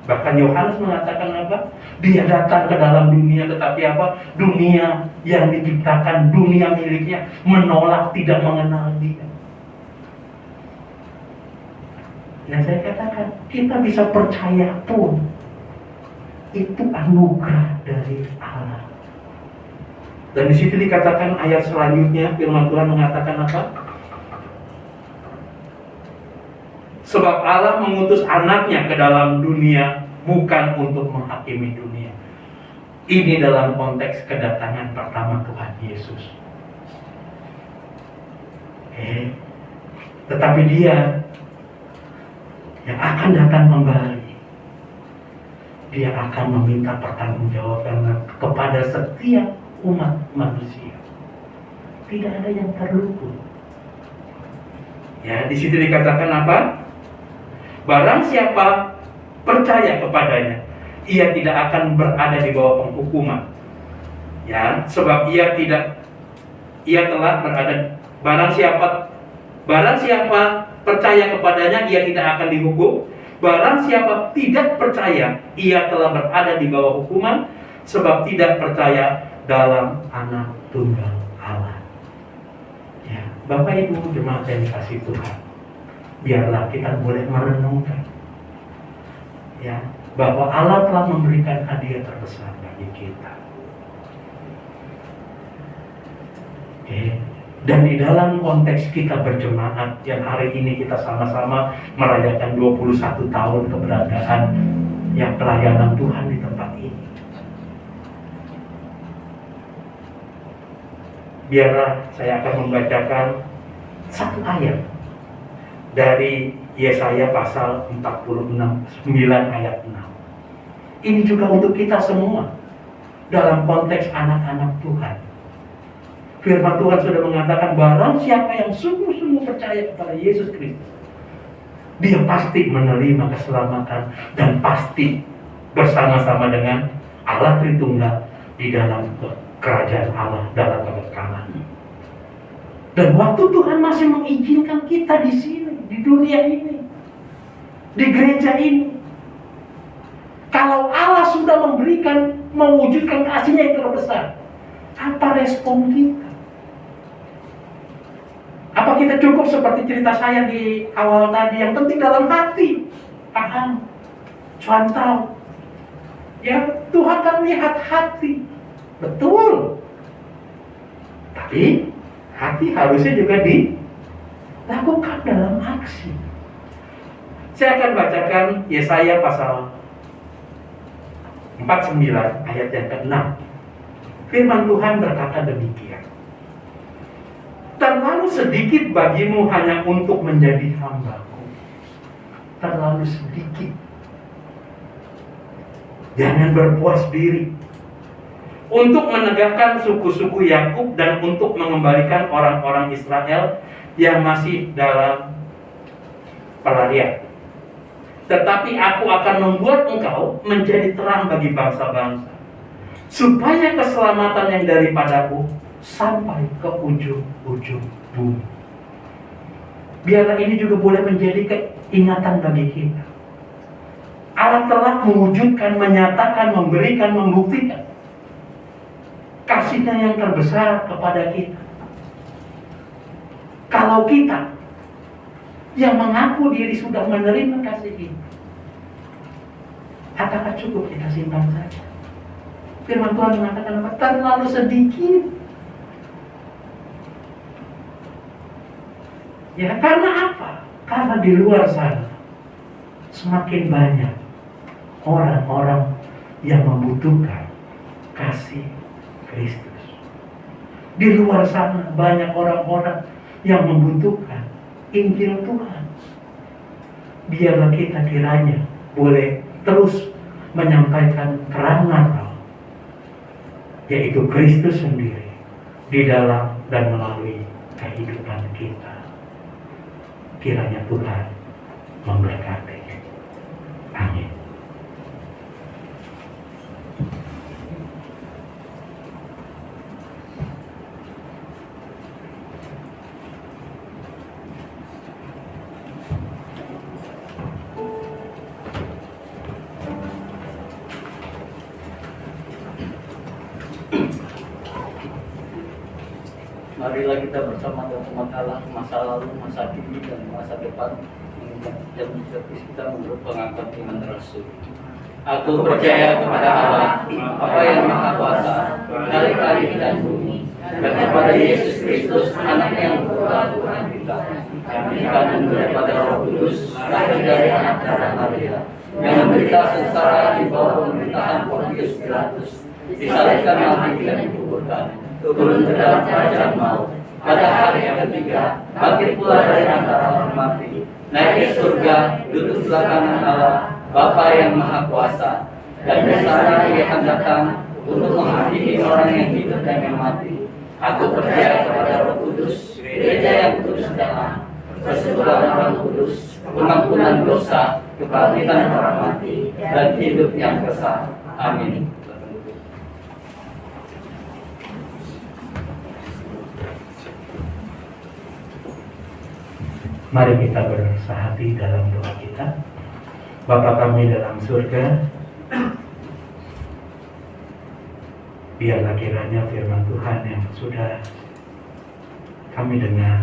Bahkan Yohanes mengatakan apa? Dia datang ke dalam dunia, tetapi apa? Dunia yang diciptakan, dunia miliknya, menolak, tidak mengenal dia. Dan saya katakan, kita bisa percaya pun itu anugerah dari Allah. Dan di situ dikatakan ayat selanjutnya, firman Tuhan mengatakan apa? Sebab Allah mengutus anaknya ke dalam dunia bukan untuk menghakimi dunia. Ini dalam konteks kedatangan pertama Tuhan Yesus. Tetapi Dia yang akan datang kembali, Dia akan meminta pertanggungjawaban kepada setiap umat manusia. Tidak ada yang terluput. Ya, di situ dikatakan apa? Barang siapa percaya kepadanya, ia tidak akan berada di bawah penghukuman. Ya, sebab ia telah berada. Barang siapa percaya kepadanya, ia tidak akan dihukum. Barang siapa tidak percaya, ia telah berada di bawah hukuman, sebab tidak percaya dalam Anak Tunggal Allah. Ya, Bapak Ibu jemaat yang dikasihi Tuhan, biarlah kita boleh merenungkan, ya, bahwa Allah telah memberikan hadiah terbesar bagi kita. Dan di dalam konteks kita berjemaat yang hari ini kita sama-sama merayakan 21 tahun keberadaan yang pelayanan Tuhan di tempat ini. Biarlah saya akan membacakan satu ayat dari Yesaya pasal 46, 9 ayat 6. Ini juga untuk kita semua dalam konteks anak-anak Tuhan. Firman Tuhan sudah mengatakan, barang siapa yang sungguh-sungguh percaya kepada Yesus Kristus, dia pasti menerima keselamatan dan pasti bersama-sama dengan Allah Tritunggal di dalam kerajaan Allah, dalam kekekalan. Dan waktu Tuhan masih mengizinkan kita di sini, di dunia ini, di gereja ini, kalau Allah sudah mewujudkan kasih-Nya yang terbesar, apa respon kita? Apa kita cukup seperti cerita saya di awal tadi, yang penting dalam hati, paham, cuantau. Ya, Tuhan kan lihat hati. Betul. Tapi hati harusnya juga dilakukan dalam aksi. Saya akan bacakan Yesaya pasal 49 ayat yang ke-6. Firman Tuhan berkata demikian. Terlalu sedikit bagimu hanya untuk menjadi hamba-Ku. Terlalu sedikit. Jangan berpuas diri. Untuk menegakkan suku-suku Yakub dan untuk mengembalikan orang-orang Israel yang masih dalam pelarian. Tetapi aku akan membuat engkau menjadi terang bagi bangsa-bangsa, supaya keselamatan yang daripadaku sampai ke ujung-ujung bumi. Biarlah ini juga boleh menjadi keingatan bagi kita. Allah telah mewujudkan, menyatakan, memberikan, membuktikan kasih-Nya yang terbesar kepada kita. Kalau kita yang mengaku diri sudah menerima kasih ini, apakah cukup kita simpan saja? Firman Tuhan mengatakan apa? Terlalu sedikit. Ya, karena apa? Karena di luar sana semakin banyak orang-orang yang membutuhkan kasih Kristus. Di luar sana banyak orang-orang yang membutuhkan Injil Tuhan. Biarlah kita kiranya boleh terus menyampaikan terang Natal, yaitu Kristus sendiri di dalam dan melalui kehidupan kita. Kiranya Tuhan memberkati. Amin. Marilah kita bersama dengan Allah masa lalu, masa kini, dan masa depan, dan menghadapi kita menurut pengangkat iman Rasul. Aku percaya kepada Allah, Bapa yang Maha Kuasa, dari langit dan bumi, dan kepada Yesus Kristus, Anak yang Tuhan kita, yang dikandung daripada Roh Kudus, lahir dari anak darah Maria, yang menderita sengsara di bawah pemerintahan Pontius Pilatus, disalibkan mati dan dikuburkan, turun ke dalam kerajaan maut, pada hari yang ketiga bangkit pula dari antara orang mati, naik ke surga, duduk sebelah kanan Allah, Bapa yang Maha Kuasa, dan di sana Ia akan datang untuk menghakimi orang yang hidup dan yang mati. Aku percaya kepada Roh Kudus, gereja yang kudus dalam, persekutuan orang kudus, pengampunan dosa, kebangkitan orang mati, dan hidup yang kekal. Amin. Mari kita bersahati dalam doa kita. Bapa kami dalam surga, biarlah kiranya firman Tuhan yang sudah kami dengar,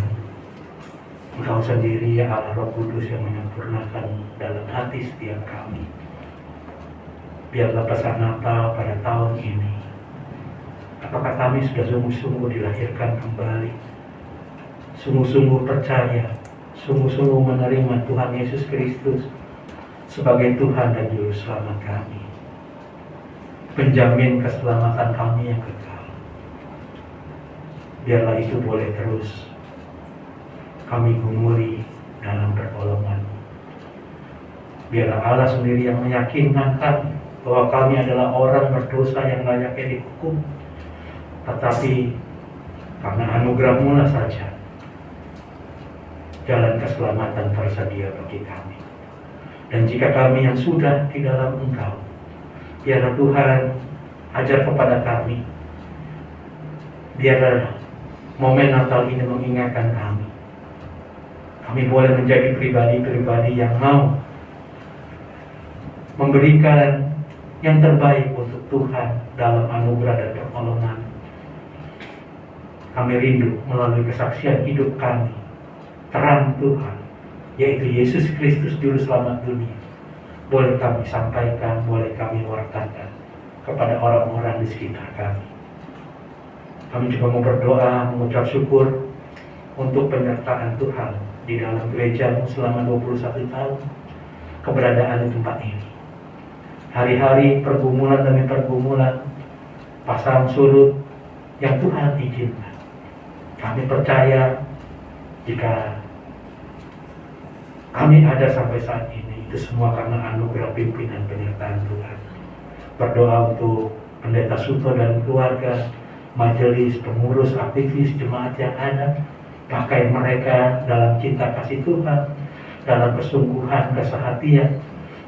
Engkau sendiri ya Allah Roh Kudus yang menyempurnakan dalam hati setiap kami. Biarlah pesan Natal pada tahun ini, apakah kami sudah sungguh-sungguh dilahirkan kembali, sungguh-sungguh percaya, sungguh-sungguh menerima Tuhan Yesus Kristus sebagai Tuhan dan Juru Selamat kami, penjamin keselamatan kami yang kekal. Biarlah itu boleh terus kami gumuli dalam pertolongan. Biarlah Allah sendiri yang meyakinkan kami bahwa kami adalah orang berdosa yang layaknya dihukum, tetapi karena anugerah-Mu lah saja jalan keselamatan tersedia bagi kami. Dan jika kami yang sudah di dalam Engkau, biarlah Tuhan ajar kepada kami, biarlah momen Natal ini mengingatkan kami, kami boleh menjadi pribadi-pribadi yang mau memberikan yang terbaik untuk Tuhan dalam anugerah dan pertolongan. Kami rindu melalui kesaksian hidup kami terang Tuhan, yaitu Yesus Kristus Juru Selamat dunia, boleh kami sampaikan, boleh kami wartakan kepada orang-orang di sekitar kami. Kami juga mau berdoa, mengucap syukur untuk penyertaan Tuhan di dalam gerejamu selama 21 tahun keberadaan di tempat ini. Hari-hari pergumulan demi pergumulan, pasang surut yang Tuhan izinkan. Kami percaya jika kami ada sampai saat ini, itu semua karena anugerah pimpinan penyertaan Tuhan. Berdoa untuk Pendeta Suto dan keluarga, majelis, pengurus, aktivis, jemaat yang ada. Pakai mereka dalam cinta kasih Tuhan, dalam kesungguhan, kesehatian,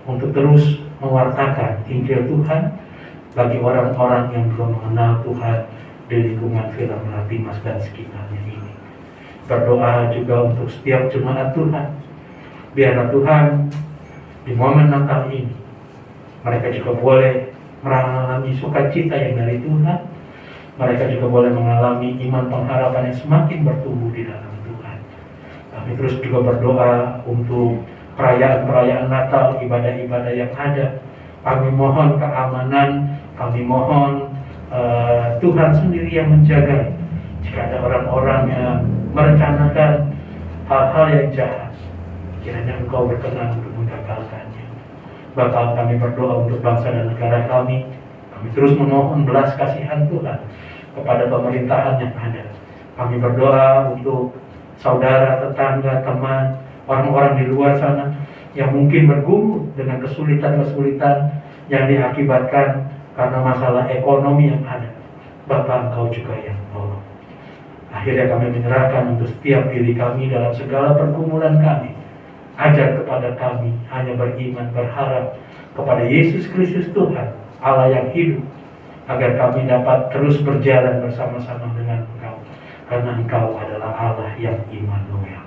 untuk terus mewartakan Injil Tuhan bagi orang-orang yang belum mengenal Tuhan di lingkungan Villa Melati Mas dan sekitarnya ini. Berdoa juga untuk setiap jemaat Tuhan. Biarlah Tuhan di momen Natal ini mereka juga boleh mengalami sukacita yang dari Tuhan. Mereka juga boleh mengalami iman pengharapan yang semakin bertumbuh di dalam Tuhan. Kami terus juga berdoa untuk perayaan-perayaan Natal, ibadah-ibadah yang ada. Kami mohon keamanan, kami mohon Tuhan sendiri yang menjaga. Jika ada orang-orang yang merencanakan hal-hal yang jahat, kiranya Engkau berkenan untuk menggagalkannya. Bapa, kami berdoa untuk bangsa dan negara kami. Kami terus memohon belas kasihan Tuhan kepada pemerintahan yang ada. Kami berdoa untuk saudara, tetangga, teman, orang-orang di luar sana yang mungkin bergumul dengan kesulitan-kesulitan yang diakibatkan karena masalah ekonomi yang ada. Bapa, Engkau juga yang tolong. Akhirnya kami menyerahkan untuk setiap diri kami dalam segala pergumulan kami. Ajar kepada kami hanya beriman, berharap kepada Yesus Kristus Tuhan, Allah yang hidup, agar kami dapat terus berjalan bersama-sama dengan Engkau, karena Engkau adalah Allah yang Immanuel.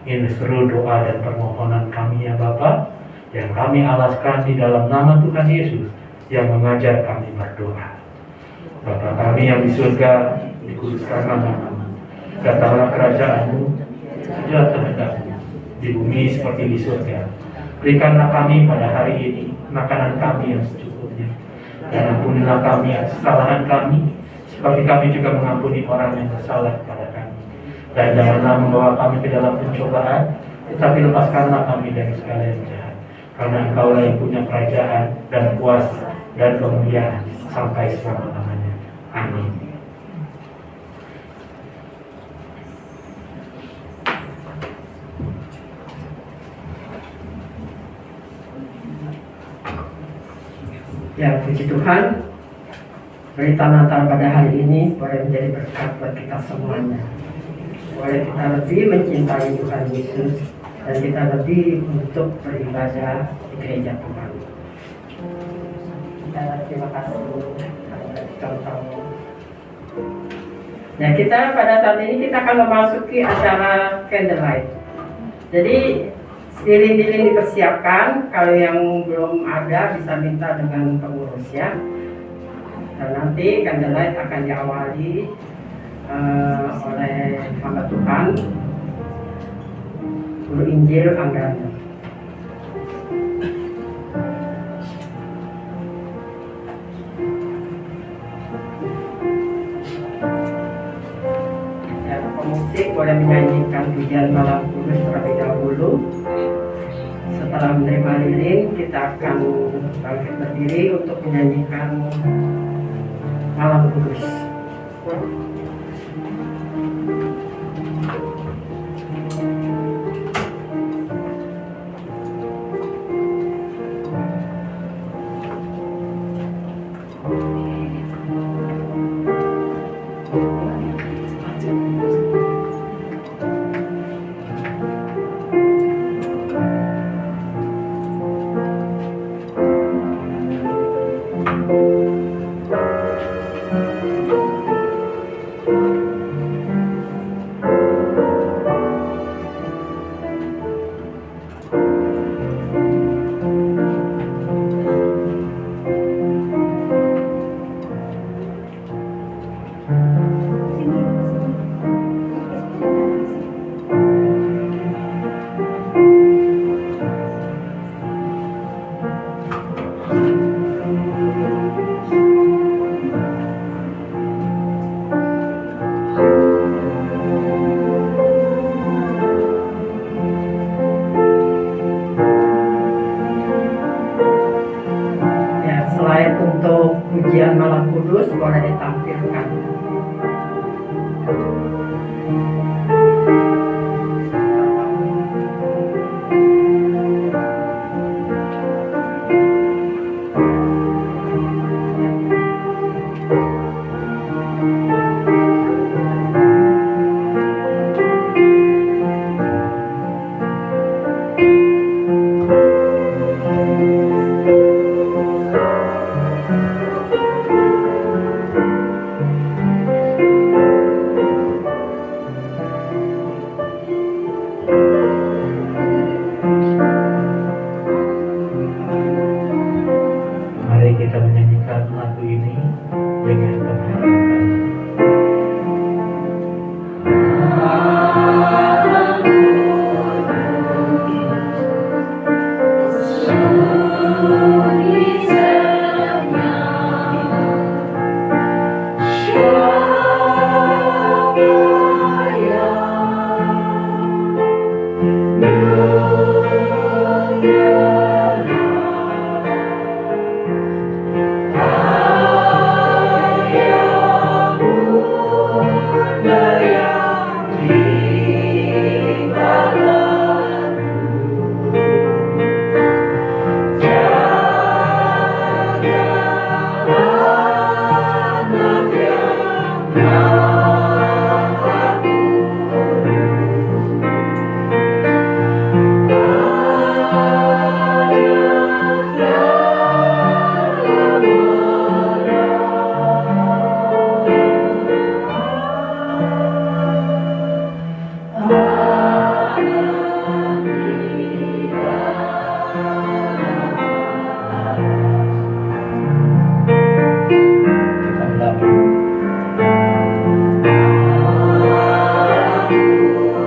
Ini seru doa dan permohonan kami ya Bapa, yang kami alaskan di dalam nama Tuhan Yesus yang mengajar kami berdoa. Bapa kami yang di surga, dikuduskanlah namamu, datanglah kerajaan-Mu, jadilah kehendak-Mu di bumi seperti di surga. Berikanlah kami pada hari ini makanan kami yang secukupnya, dan ampunilah kami atas kesalahan kami, seperti kami juga mengampuni orang yang bersalah kepada kami. Dan janganlah membawa kami ke dalam pencobaan, tetapi lepaskanlah kami dari segala yang jahat. Karena Engkaulah yang punya kerajaan dan kuasa dan kemuliaan sampai selama-lamanya. Amin. Ya, puji Tuhan, berita Natal pada hari ini boleh menjadi berkat buat kita semuanya. Boleh kita lebih mencintai Tuhan Yesus dan kita lebih untuk beribadah di gereja Tuhan. Kita terima kasih contoh. Nah, kita pada saat ini kita akan memasuki acara candlelight. Jadi lilin-lilin dipersiapkan, kalau yang belum ada bisa minta dengan pengurusnya. Dan nanti candlelight akan diawali oleh hamba Tuhan, Guru Injil Anggana. Ya, pemusik boleh menyanyikan pujian malam kudus terlebih dahulu. Setelah menerima lilin, kita akan bangkit berdiri untuk menyanyikan malam kudus. Slide untuk pujian malam kudus boleh ditampilkan. Mari kita menyanyikan lagu ini dengan pengharapan.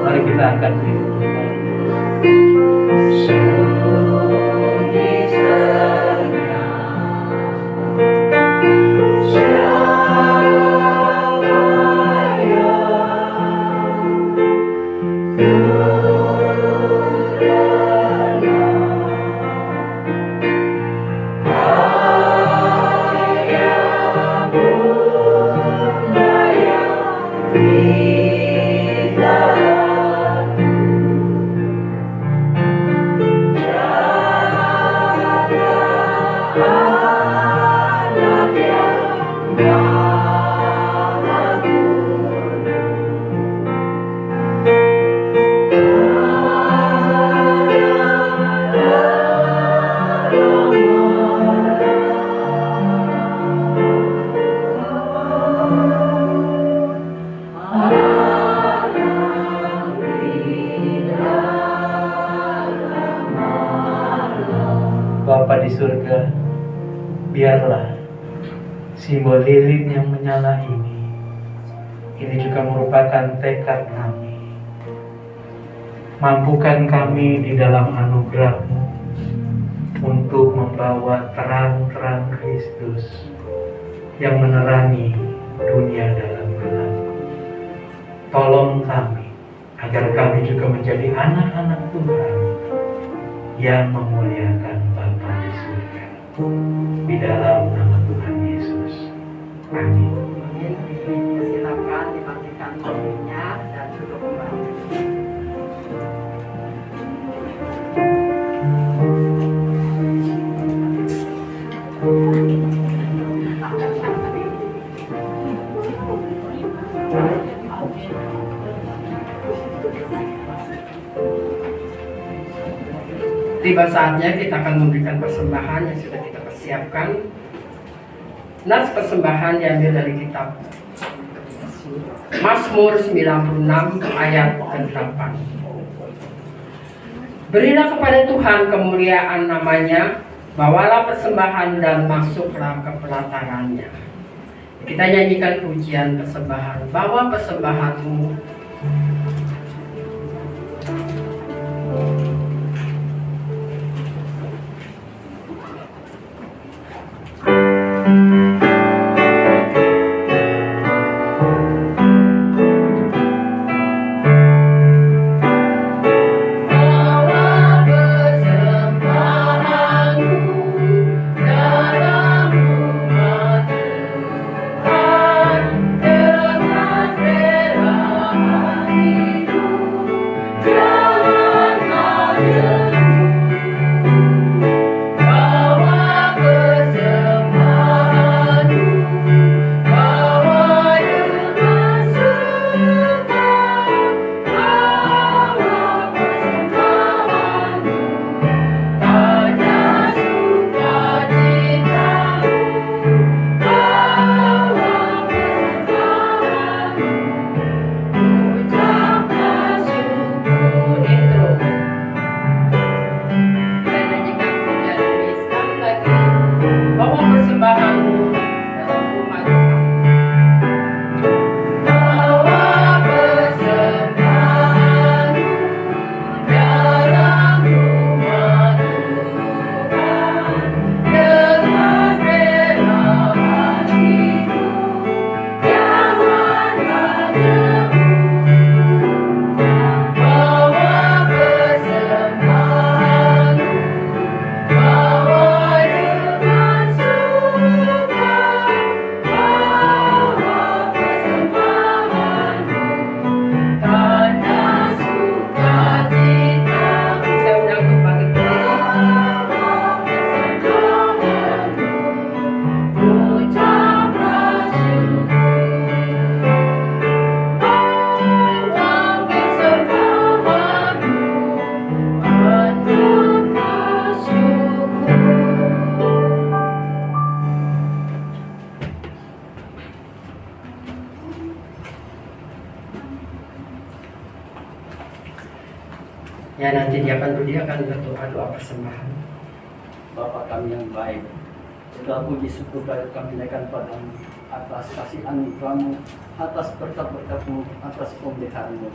Mari kita angkat diri kita. Bapa di surga, biarlah simbol lilin yang menyala ini juga merupakan tekad kami. Mampukan kami di dalam anugerah-Mu untuk membawa terang-terang Kristus yang menerangi dunia dalam gelap. Tolong kami agar kami juga menjadi anak-anak Tuhan yang memuliakan Bapa di surga. Di dalam nama Tuhan Yesus. Amin. Silakan dimatikan lampunya dan duduk kembali. Tiba saatnya kita akan memberikan persembahan yang sudah kita persiapkan. Nas persembahan diambil dari kitab Mazmur 96 ayat ke-8. Berilah kepada Tuhan kemuliaan namanya, bawalah persembahan dan masuklah ke pelatarannya. Kita nyanyikan pujian persembahan. Bawa persembahanmu. Dalam Ya, nanti dia akan berdoa doa persembahan. Bapa kami yang baik, segala puji syukur kami naikkan padamu atas kasih anugerah-Mu, atas berkat-berkat-Mu, atas pemeliharaanmu.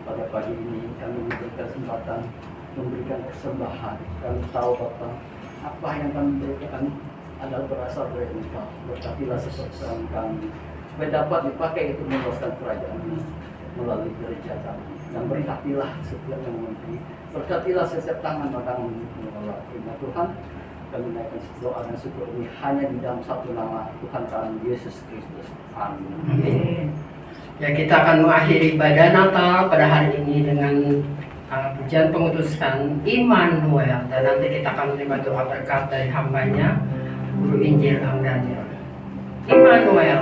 Pada pagi ini kami diberi kesempatan memberikan persembahan. Kami tahu Bapa, apa yang kami berikan adalah berasal dari Engkau. Berkatilah sesuatu kami, supaya dapat dipakai untuk meluaskan kerajaan-Mu melalui gereja kami. Dan berkatilah setiap yang memberi, berkatilah setiap tangan mengelola firman Tuhan. Kami naikkan doa dan syukur ini hanya di dalam satu nama Tuhan kami Yesus Kristus. Amin. Ya, kita akan mengakhiri ibadah Natal pada hari ini dengan pujian pengutusan Immanuel, dan nanti kita akan menerima doa berkat dari hambanya Guru Injil Daniel. Immanuel.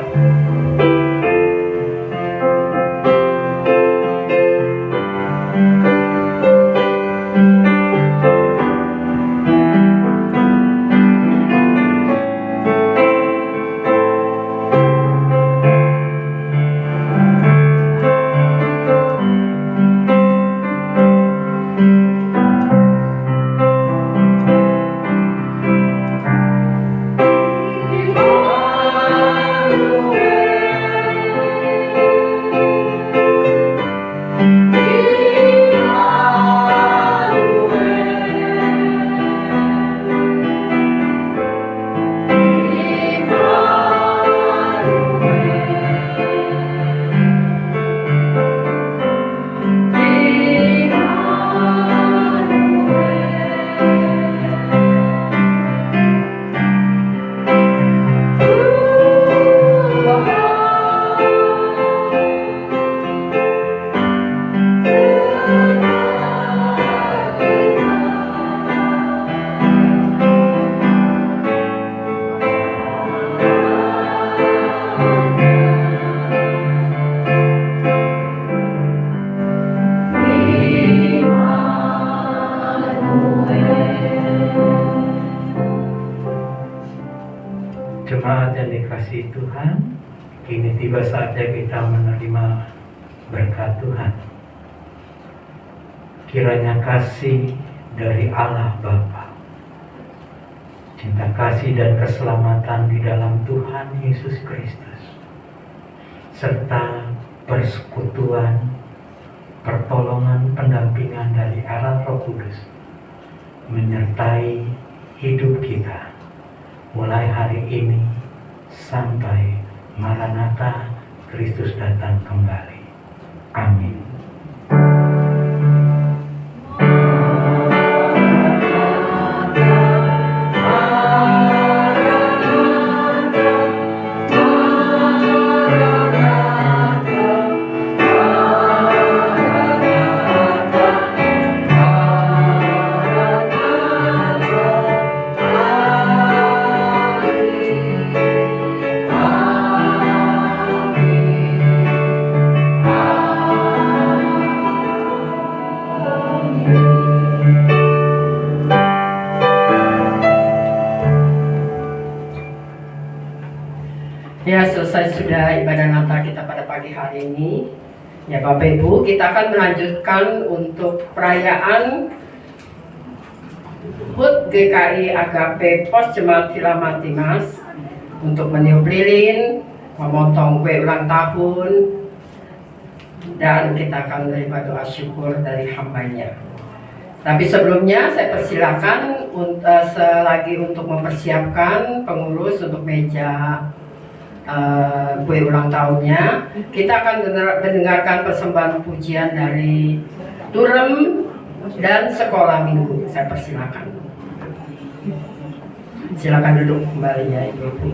Jemaat yang dikasihi Tuhan, kini tiba saatnya kita menerima berkat Tuhan. Kiranya kasih dari Allah Bapa, cinta kasih dan keselamatan di dalam Tuhan Yesus Kristus, serta persekutuan, pertolongan, pendampingan dari Allah Roh Kudus menyertai hidup kita mulai hari ini sampai Maranatha, Kristus datang kembali. Amin. Ya, selesai sudah ibadah Natal kita pada pagi hari ini. Ya, Bapak Ibu, kita akan melanjutkan untuk perayaan HUT GKI Agape Pos Jemaat Filamatimas untuk meniup lilin, memotong kue ulang tahun, dan kita akan menerima doa syukur dari hambanya. Tapi sebelumnya saya persilakan selagi untuk mempersiapkan pengurus untuk meja kue ulang tahunnya, kita akan mendengarkan persembahan pujian dari Turem dan Sekolah Minggu. Saya persilakan. Silakan duduk kembali ya Ibu.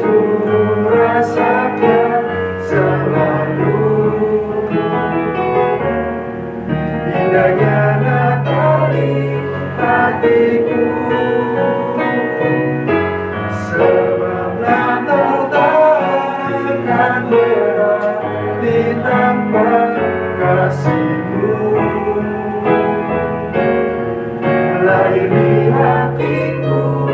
ku rasakan selalu. Indahnya Natal di hatiku, sebab Natal takkan berarti tanpa kasih-Mu. Lahir di hatiku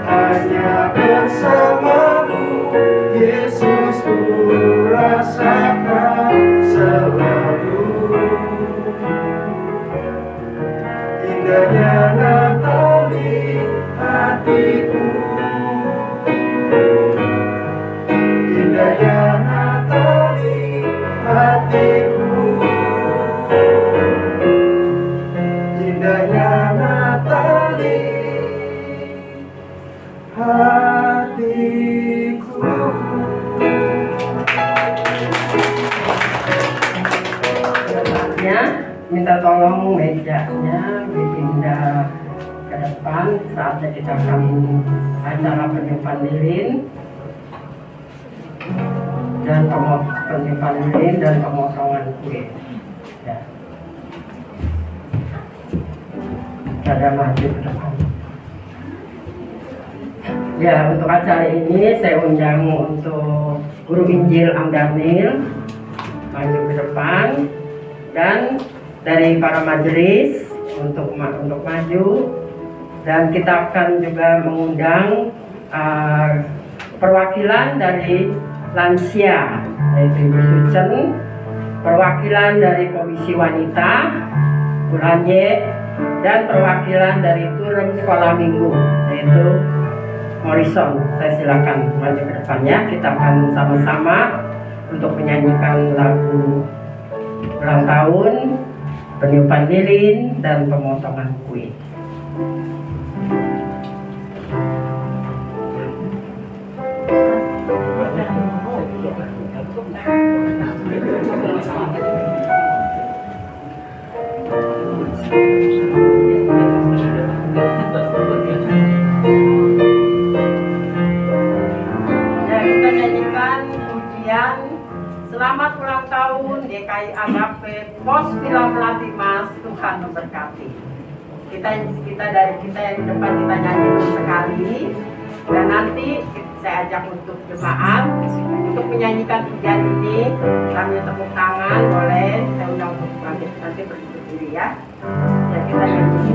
hanya bersama-Mu, Yesus, ku rasakan selalu. Indahnya Natal di hatiku, indahnya Natal di hatiku, indahnya Natal di hatiku. Selanjutnya minta tolong mejanya dipindah ke depan. Saatnya kita akan acara penyumpahan lilin dan penyumpahan lilin dan pemotongan kue. Ya. Kita maju ke depan. Ya, untuk acara ini saya undang untuk Guru Injil Am Daniel maju ke depan, dan dari para majelis untuk maju, dan kita akan juga mengundang perwakilan dari lansia, yaitu Ibu Sucen, perwakilan dari Komisi Wanita Bulanye, dan perwakilan dari Turun Sekolah Minggu, yaitu Morrison. Saya silakan maju ke depannya. Kita akan sama-sama untuk menyanyikan lagu ulang tahun, peniupan lilin, dan pemotongan kue. Ya, kita nyanyikan pujian Selamat Ulang Tahun DKI Agape Pos Villa Melati Mas, Tuhan memberkati. Kita yang di depan kita nyanyi dulu sekali, dan nanti saya ajak untuk jemaat untuk menyanyikan pujian ini sambil tepuk tangan. Boleh saya undang untuk nanti berdiri diri ya. Ya, kita nyanyi.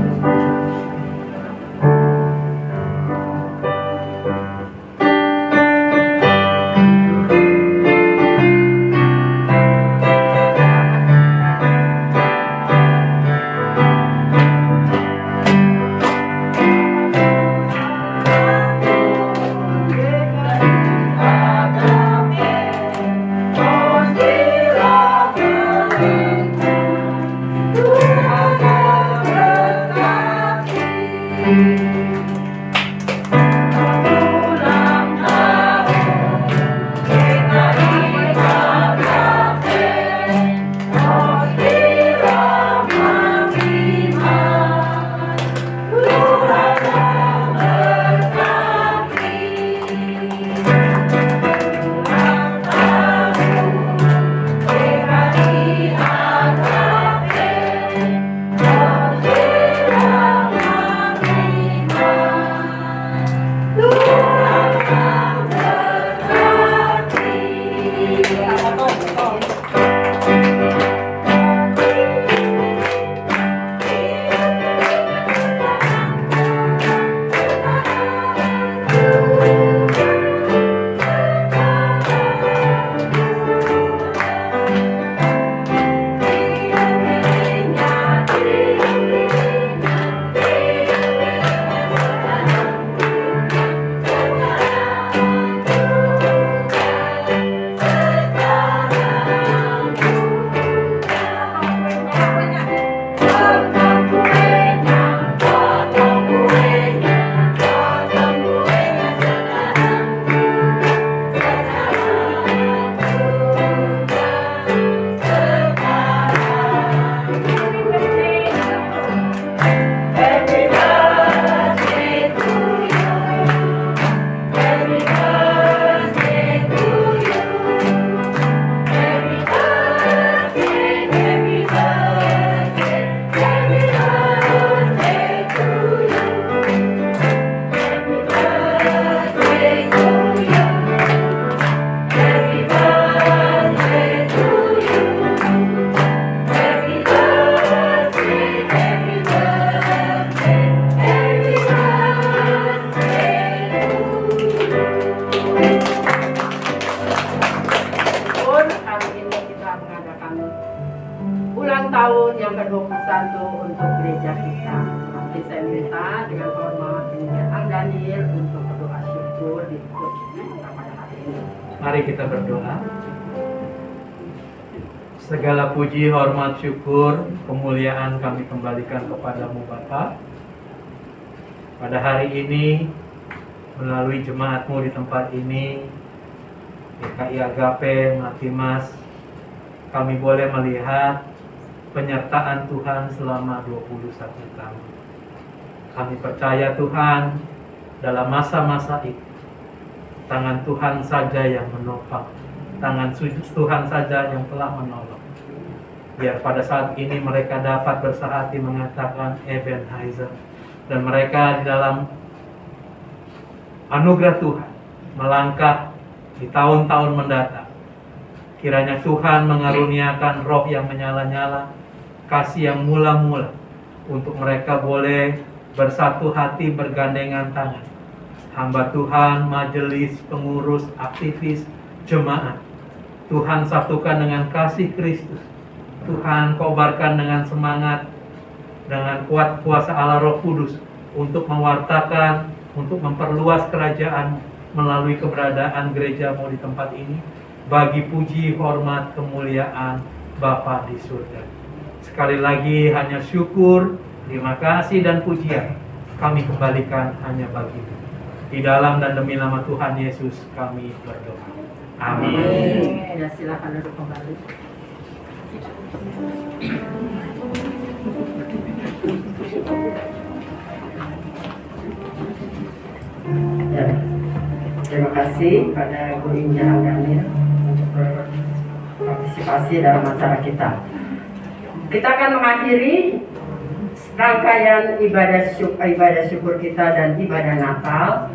Tuhan kita dengan hormat kemuliaan Daniel untuk berdoa syukur di kita pada hari ini. Mari kita berdoa. Segala puji, hormat, syukur, kemuliaan kami kembalikan kepadamu Bapa. Pada hari ini, melalui jemaatmu di tempat ini, GKI Agape, Matimas, kami boleh melihat penyertaan Tuhan selama 21 tahun. Kami percaya Tuhan, dalam masa-masa itu, tangan Tuhan saja yang menopang, tangan Tuhan saja yang telah menolong. Biar pada saat ini mereka dapat bersehati mengatakan Ebenezer, dan mereka di dalam anugerah Tuhan melangkah di tahun-tahun mendatang. Kiranya Tuhan mengaruniakan roh yang menyala-nyala, kasih yang mula-mula, untuk mereka boleh bersatu hati, bergandengan tangan. Hamba Tuhan, majelis, pengurus, aktivis, jemaat, Tuhan satukan dengan kasih Kristus. Tuhan kobarkan dengan semangat, dengan kuat kuasa Allah Roh Kudus, untuk mewartakan, untuk memperluas kerajaan melalui keberadaan gerejamu di tempat ini, bagi puji, hormat, kemuliaan Bapa di surga. Sekali lagi hanya syukur, terima kasih dan pujian kami kembalikan hanya bagimu. Di dalam dan demi nama Tuhan Yesus kami berdoa. Amin. Ya, silakan duduk kembali. Ya, terima kasih pada Guru Injil Daniel untuk berpartisipasi dalam acara kita. Kita akan mengakhiri rangkaian ibadah syukur kita dan ibadah Natal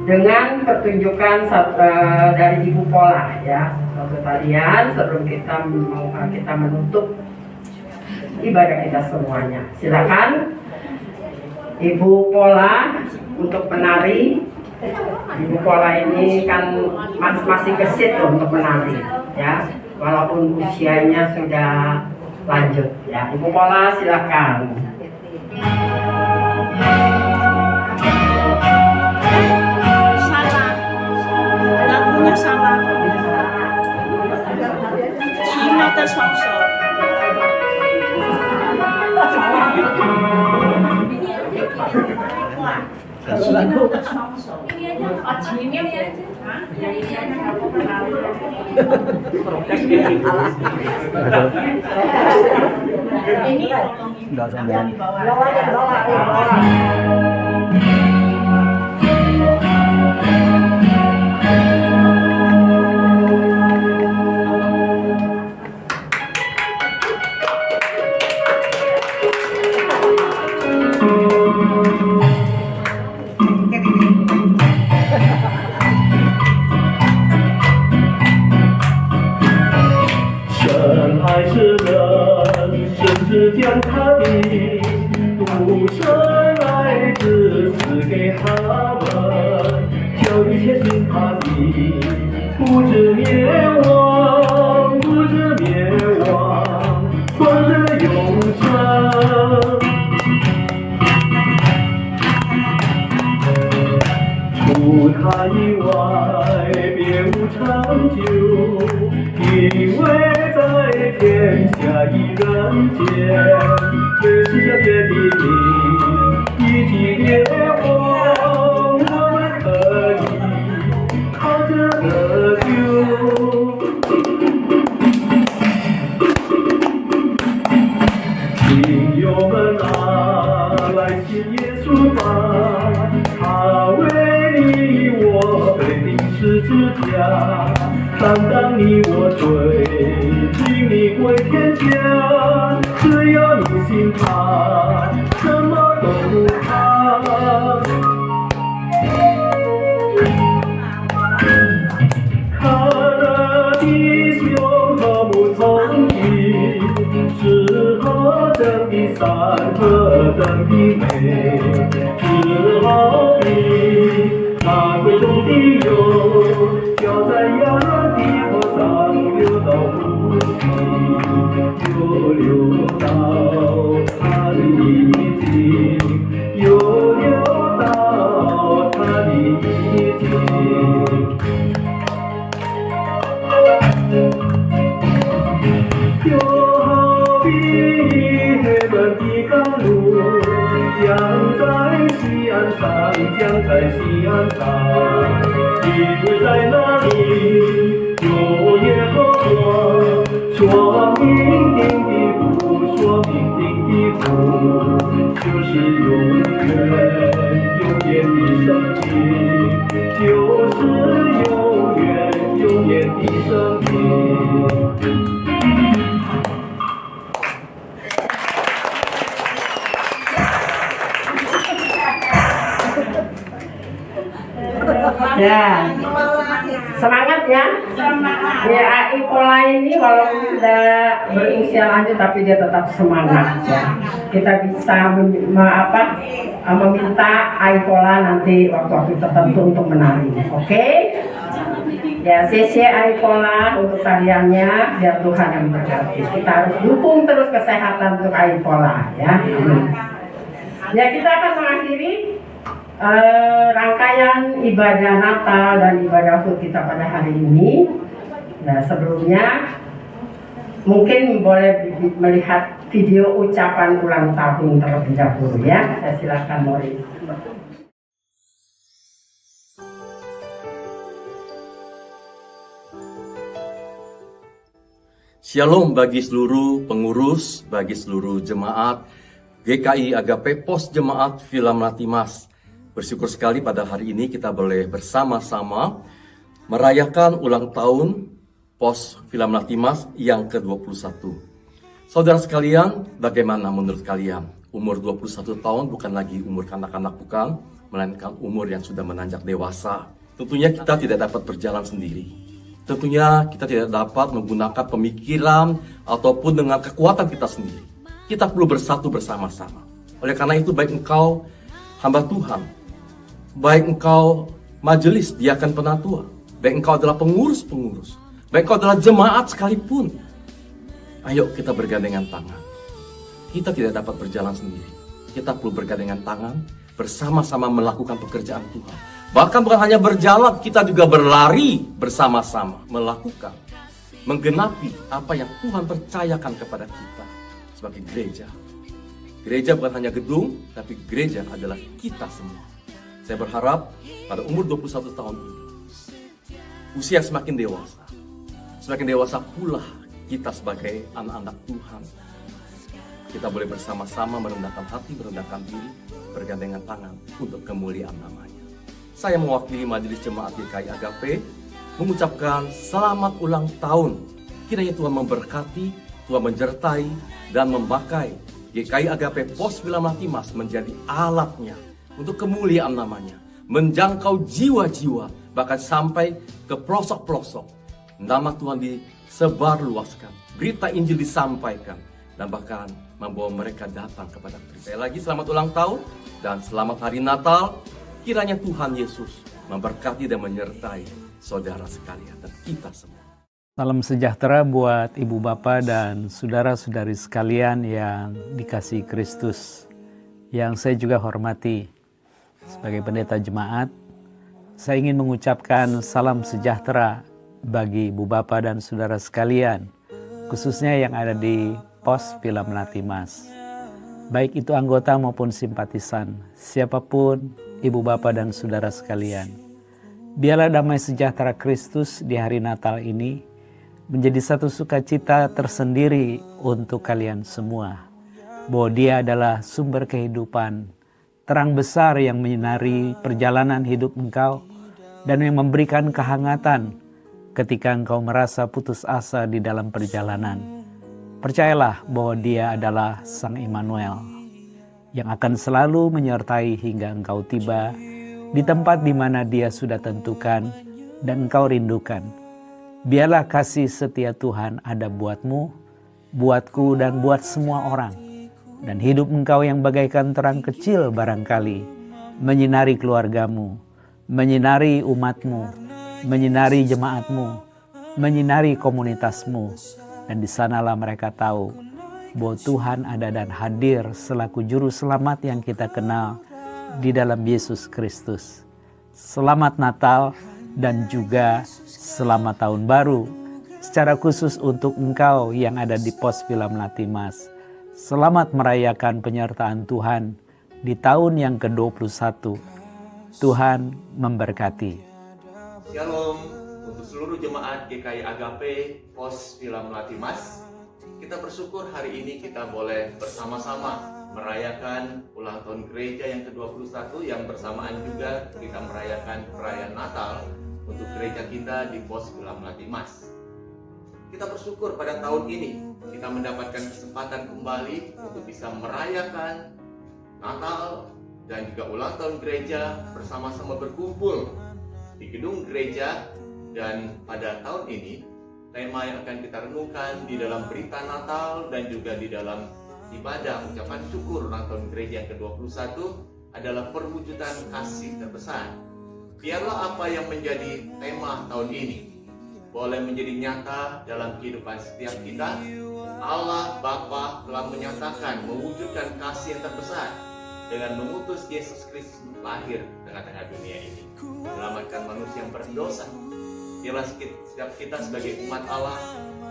dengan pertunjukan dari Ibu Pola, ya, satu tarian sebelum kita menutup ibadah kita semuanya. Silakan Ibu Pola untuk menari. Ibu Pola ini kan masih gesit loh untuk menari, ya, walaupun usianya sudah lanjut, ya. Ibu Pola silakan. Lagunya sama. Cina tersongso. Lagu tersongso. Oh, Cina ya. Ini tolong di bawah.有安在，因为在那里有耶和华，说命定的福，说命定的福，就是永远的生命，就是永远的生命。Ya, semangat ya. Ya, AI Pola ini walaupun sudah berusia lanjut tapi dia tetap semangat ya. Kita bisa meminta AI Pola nanti waktu-waktu tertentu untuk menari. Oke? Ya, CC AI Pola untuk tariannya biar Tuhan yang berkati. Kita harus dukung terus kesehatan untuk AI Pola ya. Amin. Ya, kita akan mengakhiri rangkaian ibadah Natal dan ibadah HUT kita pada hari ini. Nah, sebelumnya mungkin boleh melihat video ucapan ulang tahun terlebih dahulu ya. Saya silakan Morris. Shalom bagi seluruh pengurus, bagi seluruh jemaat GKI Agape Pos Jemaat Villa Melati Mas. Bersyukur sekali pada hari ini kita boleh bersama-sama merayakan ulang tahun Pos Villa Melati Mas yang ke-21. Saudara sekalian, bagaimana menurut kalian? Umur 21 tahun bukan lagi umur kanak-kanak bukan, melainkan umur yang sudah menanjak dewasa. Tentunya kita tidak dapat berjalan sendiri. Tentunya kita tidak dapat menggunakan pemikiran ataupun dengan kekuatan kita sendiri. Kita perlu bersatu bersama-sama. Oleh karena itu baik engkau hamba Tuhan, baik engkau majelis diakan penatua, baik engkau adalah pengurus-pengurus, baik engkau adalah jemaat sekalipun, ayo kita bergandengan tangan. Kita tidak dapat berjalan sendiri. Kita perlu bergandengan tangan, bersama-sama melakukan pekerjaan Tuhan. Bahkan bukan hanya berjalan, kita juga berlari bersama-sama, melakukan, menggenapi apa yang Tuhan percayakan kepada kita sebagai gereja. Gereja bukan hanya gedung, tapi gereja adalah kita semua. Saya berharap pada umur 21 tahun ini, usia semakin dewasa pula kita sebagai anak-anak Tuhan. Kita boleh bersama-sama merendahkan hati, merendahkan diri, bergandengan tangan untuk kemuliaan namanya. Saya mewakili Majelis Jemaat GKI Agape, mengucapkan selamat ulang tahun. Kiranya Tuhan memberkati, Tuhan menyertai, dan memakai GKI Agape Pos Villa Melati Mas menjadi alatnya untuk kemuliaan namanya, menjangkau jiwa-jiwa, bahkan sampai ke pelosok-pelosok. Nama Tuhan disebarluaskan, berita Injil disampaikan, dan bahkan membawa mereka datang kepada Kristus. Sekali lagi selamat ulang tahun dan selamat hari Natal. Kiranya Tuhan Yesus memberkati dan menyertai saudara sekalian dan kita semua. Salam sejahtera buat ibu bapak dan saudara-saudari sekalian yang dikasihi Kristus, yang saya juga hormati. Sebagai pendeta jemaat, saya ingin mengucapkan salam sejahtera bagi ibu bapak dan saudara sekalian, khususnya yang ada di Pos Villa Melati Mas. Baik itu anggota maupun simpatisan, siapapun ibu bapak dan saudara sekalian. Biarlah damai sejahtera Kristus di hari Natal ini menjadi satu sukacita tersendiri untuk kalian semua. Bahwa Dia adalah sumber kehidupan, terang besar yang menyinari perjalanan hidup engkau dan yang memberikan kehangatan ketika engkau merasa putus asa di dalam perjalanan. Percayalah bahwa Dia adalah Sang Immanuel yang akan selalu menyertai hingga engkau tiba di tempat di mana Dia sudah tentukan dan engkau rindukan. Biarlah kasih setia Tuhan ada buatmu, buatku, dan buat semua orang. Dan hidup engkau yang bagaikan terang kecil barangkali menyinari keluargamu, menyinari umatmu, menyinari jemaatmu, menyinari komunitasmu. Dan di sanalah mereka tahu bahwa Tuhan ada dan hadir selaku juru selamat yang kita kenal di dalam Yesus Kristus. Selamat Natal dan juga selamat Tahun Baru secara khusus untuk engkau yang ada di Pos Villa Melati Mas. Selamat merayakan penyertaan Tuhan di tahun yang ke-21. Tuhan memberkati. Shalom untuk seluruh jemaat GKI Agape Pos Villa Melati Mas. Kita bersyukur hari ini kita boleh bersama-sama merayakan ulang tahun gereja yang ke-21 yang bersamaan juga kita merayakan perayaan Natal untuk gereja kita di Pos Villa Melati Mas. Kita bersyukur pada tahun ini kita mendapatkan kesempatan kembali untuk bisa merayakan Natal dan juga ulang tahun gereja bersama-sama berkumpul di gedung gereja. Dan pada tahun ini tema yang akan kita renungkan di dalam berita Natal dan juga di dalam ibadah ucapan syukur ulang tahun gereja yang ke-21 adalah perwujudan kasih terbesar. Biarlah apa yang menjadi tema tahun ini boleh menjadi nyata dalam kehidupan setiap kita. Allah Bapa telah menyatakan mewujudkan kasih yang terbesar dengan mengutus Yesus Kristus lahir di tengah-tengah dunia ini, menyelamatkan manusia yang berdosa. Biarlah setiap kita sebagai umat Allah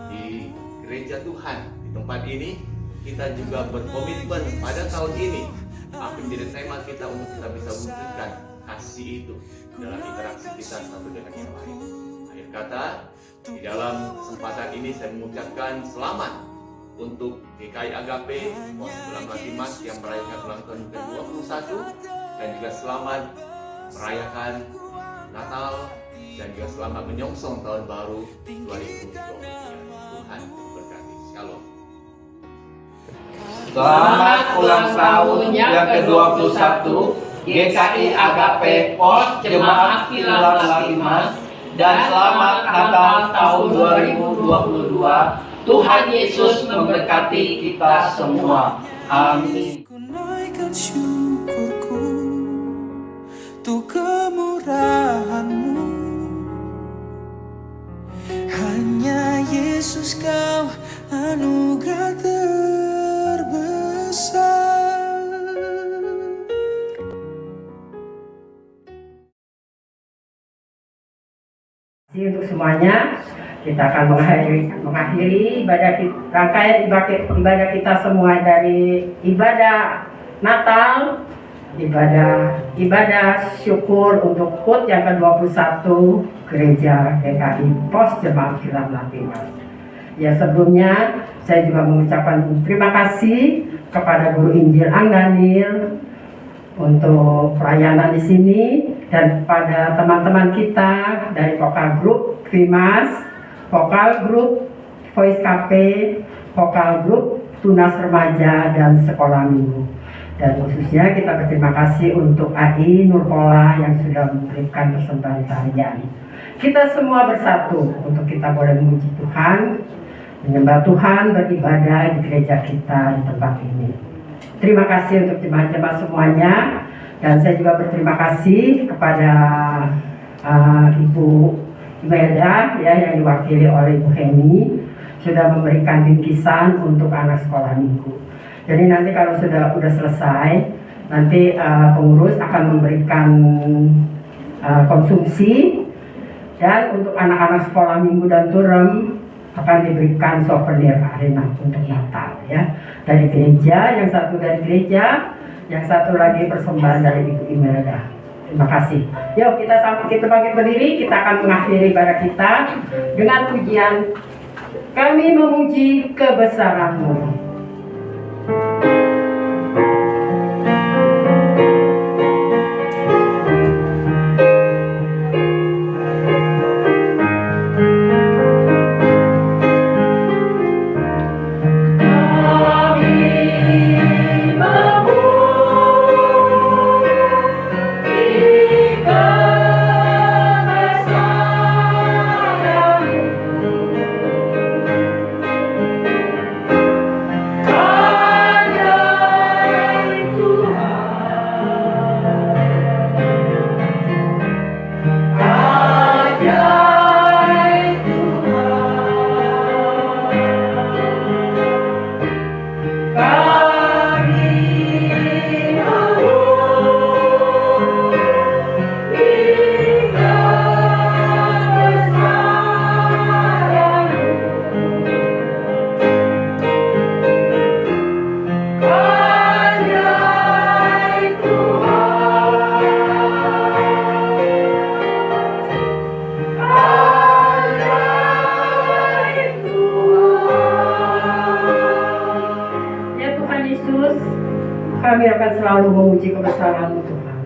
di gereja Tuhan di tempat ini, kita juga berkomitmen pada tahun ini apa yang menjadi tema kita untuk kita bisa wujudkan kasih itu dalam interaksi kita satu dengan yang lain. Akhir kata, di dalam kesempatan ini saya mengucapkan selamat untuk GKI Agape Pos Villa Melati Mas yang merayakan ulang tahun ke-21, dan juga selamat merayakan Natal dan juga selamat menyongsong tahun baru 2023. Tuhan memberkati. Shalom. Selamat ulang tahun yang ke-21 GKI Agape Pos Jemaat Villa Melati Mas, dan selamat Natal tahun 2022. Tuhan Yesus memberkati kita semua. Amin. Ku naikkan syukurku untuk kemurahan-Mu. Hanya Yesus Kau anugerah terbesar. Untuk semuanya, kita akan mengakhiri rangkaian ibadah kita semua dari ibadah Natal, ibadah syukur untuk HUT yang ke-21 Gereja GKI Pos Jemaat Villa Melati Mas. Ya, sebelumnya saya juga mengucapkan terima kasih kepada Guru Injil Ang Daniel untuk pelayanan di sini, dan pada teman-teman kita dari vokal grup Vimas, vokal grup Voice Cafe, vokal grup Tunas Remaja dan Sekolah Minggu. Dan khususnya kita berterima kasih untuk AI Nurpola yang sudah memberikan persembahan tarian. Kita semua bersatu untuk kita boleh memuji Tuhan, menyembah Tuhan, beribadah di gereja kita di tempat ini. Terima kasih untuk jemaat-jemaat semuanya, dan saya juga berterima kasih kepada Ibu Imelda ya, yang diwakili oleh Ibu Heni, sudah memberikan bingkisan untuk anak sekolah minggu. Jadi nanti kalau sudah selesai, nanti pengurus akan memberikan konsumsi, dan untuk anak-anak sekolah minggu dan turem akan diberikan souvenir arena untuk Natal ya, dari gereja, yang satu dari gereja, yang satu lagi persembahan dari Ibu Imelda. Terima kasih. Yuk kita bangkit berdiri, kita akan mengakhiri ibadah kita dengan pujian Kami Memuji Kebesaran-Mu. Kami akan selalu memuji kebesaran-Mu Tuhan.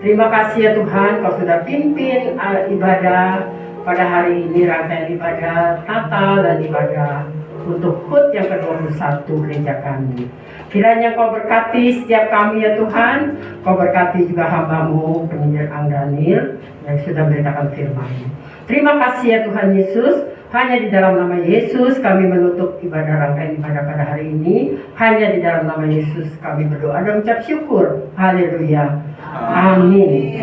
Terima kasih ya Tuhan, Kau sudah pimpin ibadah pada hari ini, rangkaian ibadah Natal dan ibadah untuk HUT yang ke-21 gereja kami. Kiranya Kau berkati setiap kami ya Tuhan. Kau berkati juga hamba-Mu, penginjil Daniel yang sudah memberitakan firman-Mu. Terima kasih ya Tuhan Yesus. Hanya di dalam nama Yesus kami menutup ibadah rangkaian ibadah pada hari ini. Hanya di dalam nama Yesus kami berdoa dan mengucap syukur. Haleluya. Amin.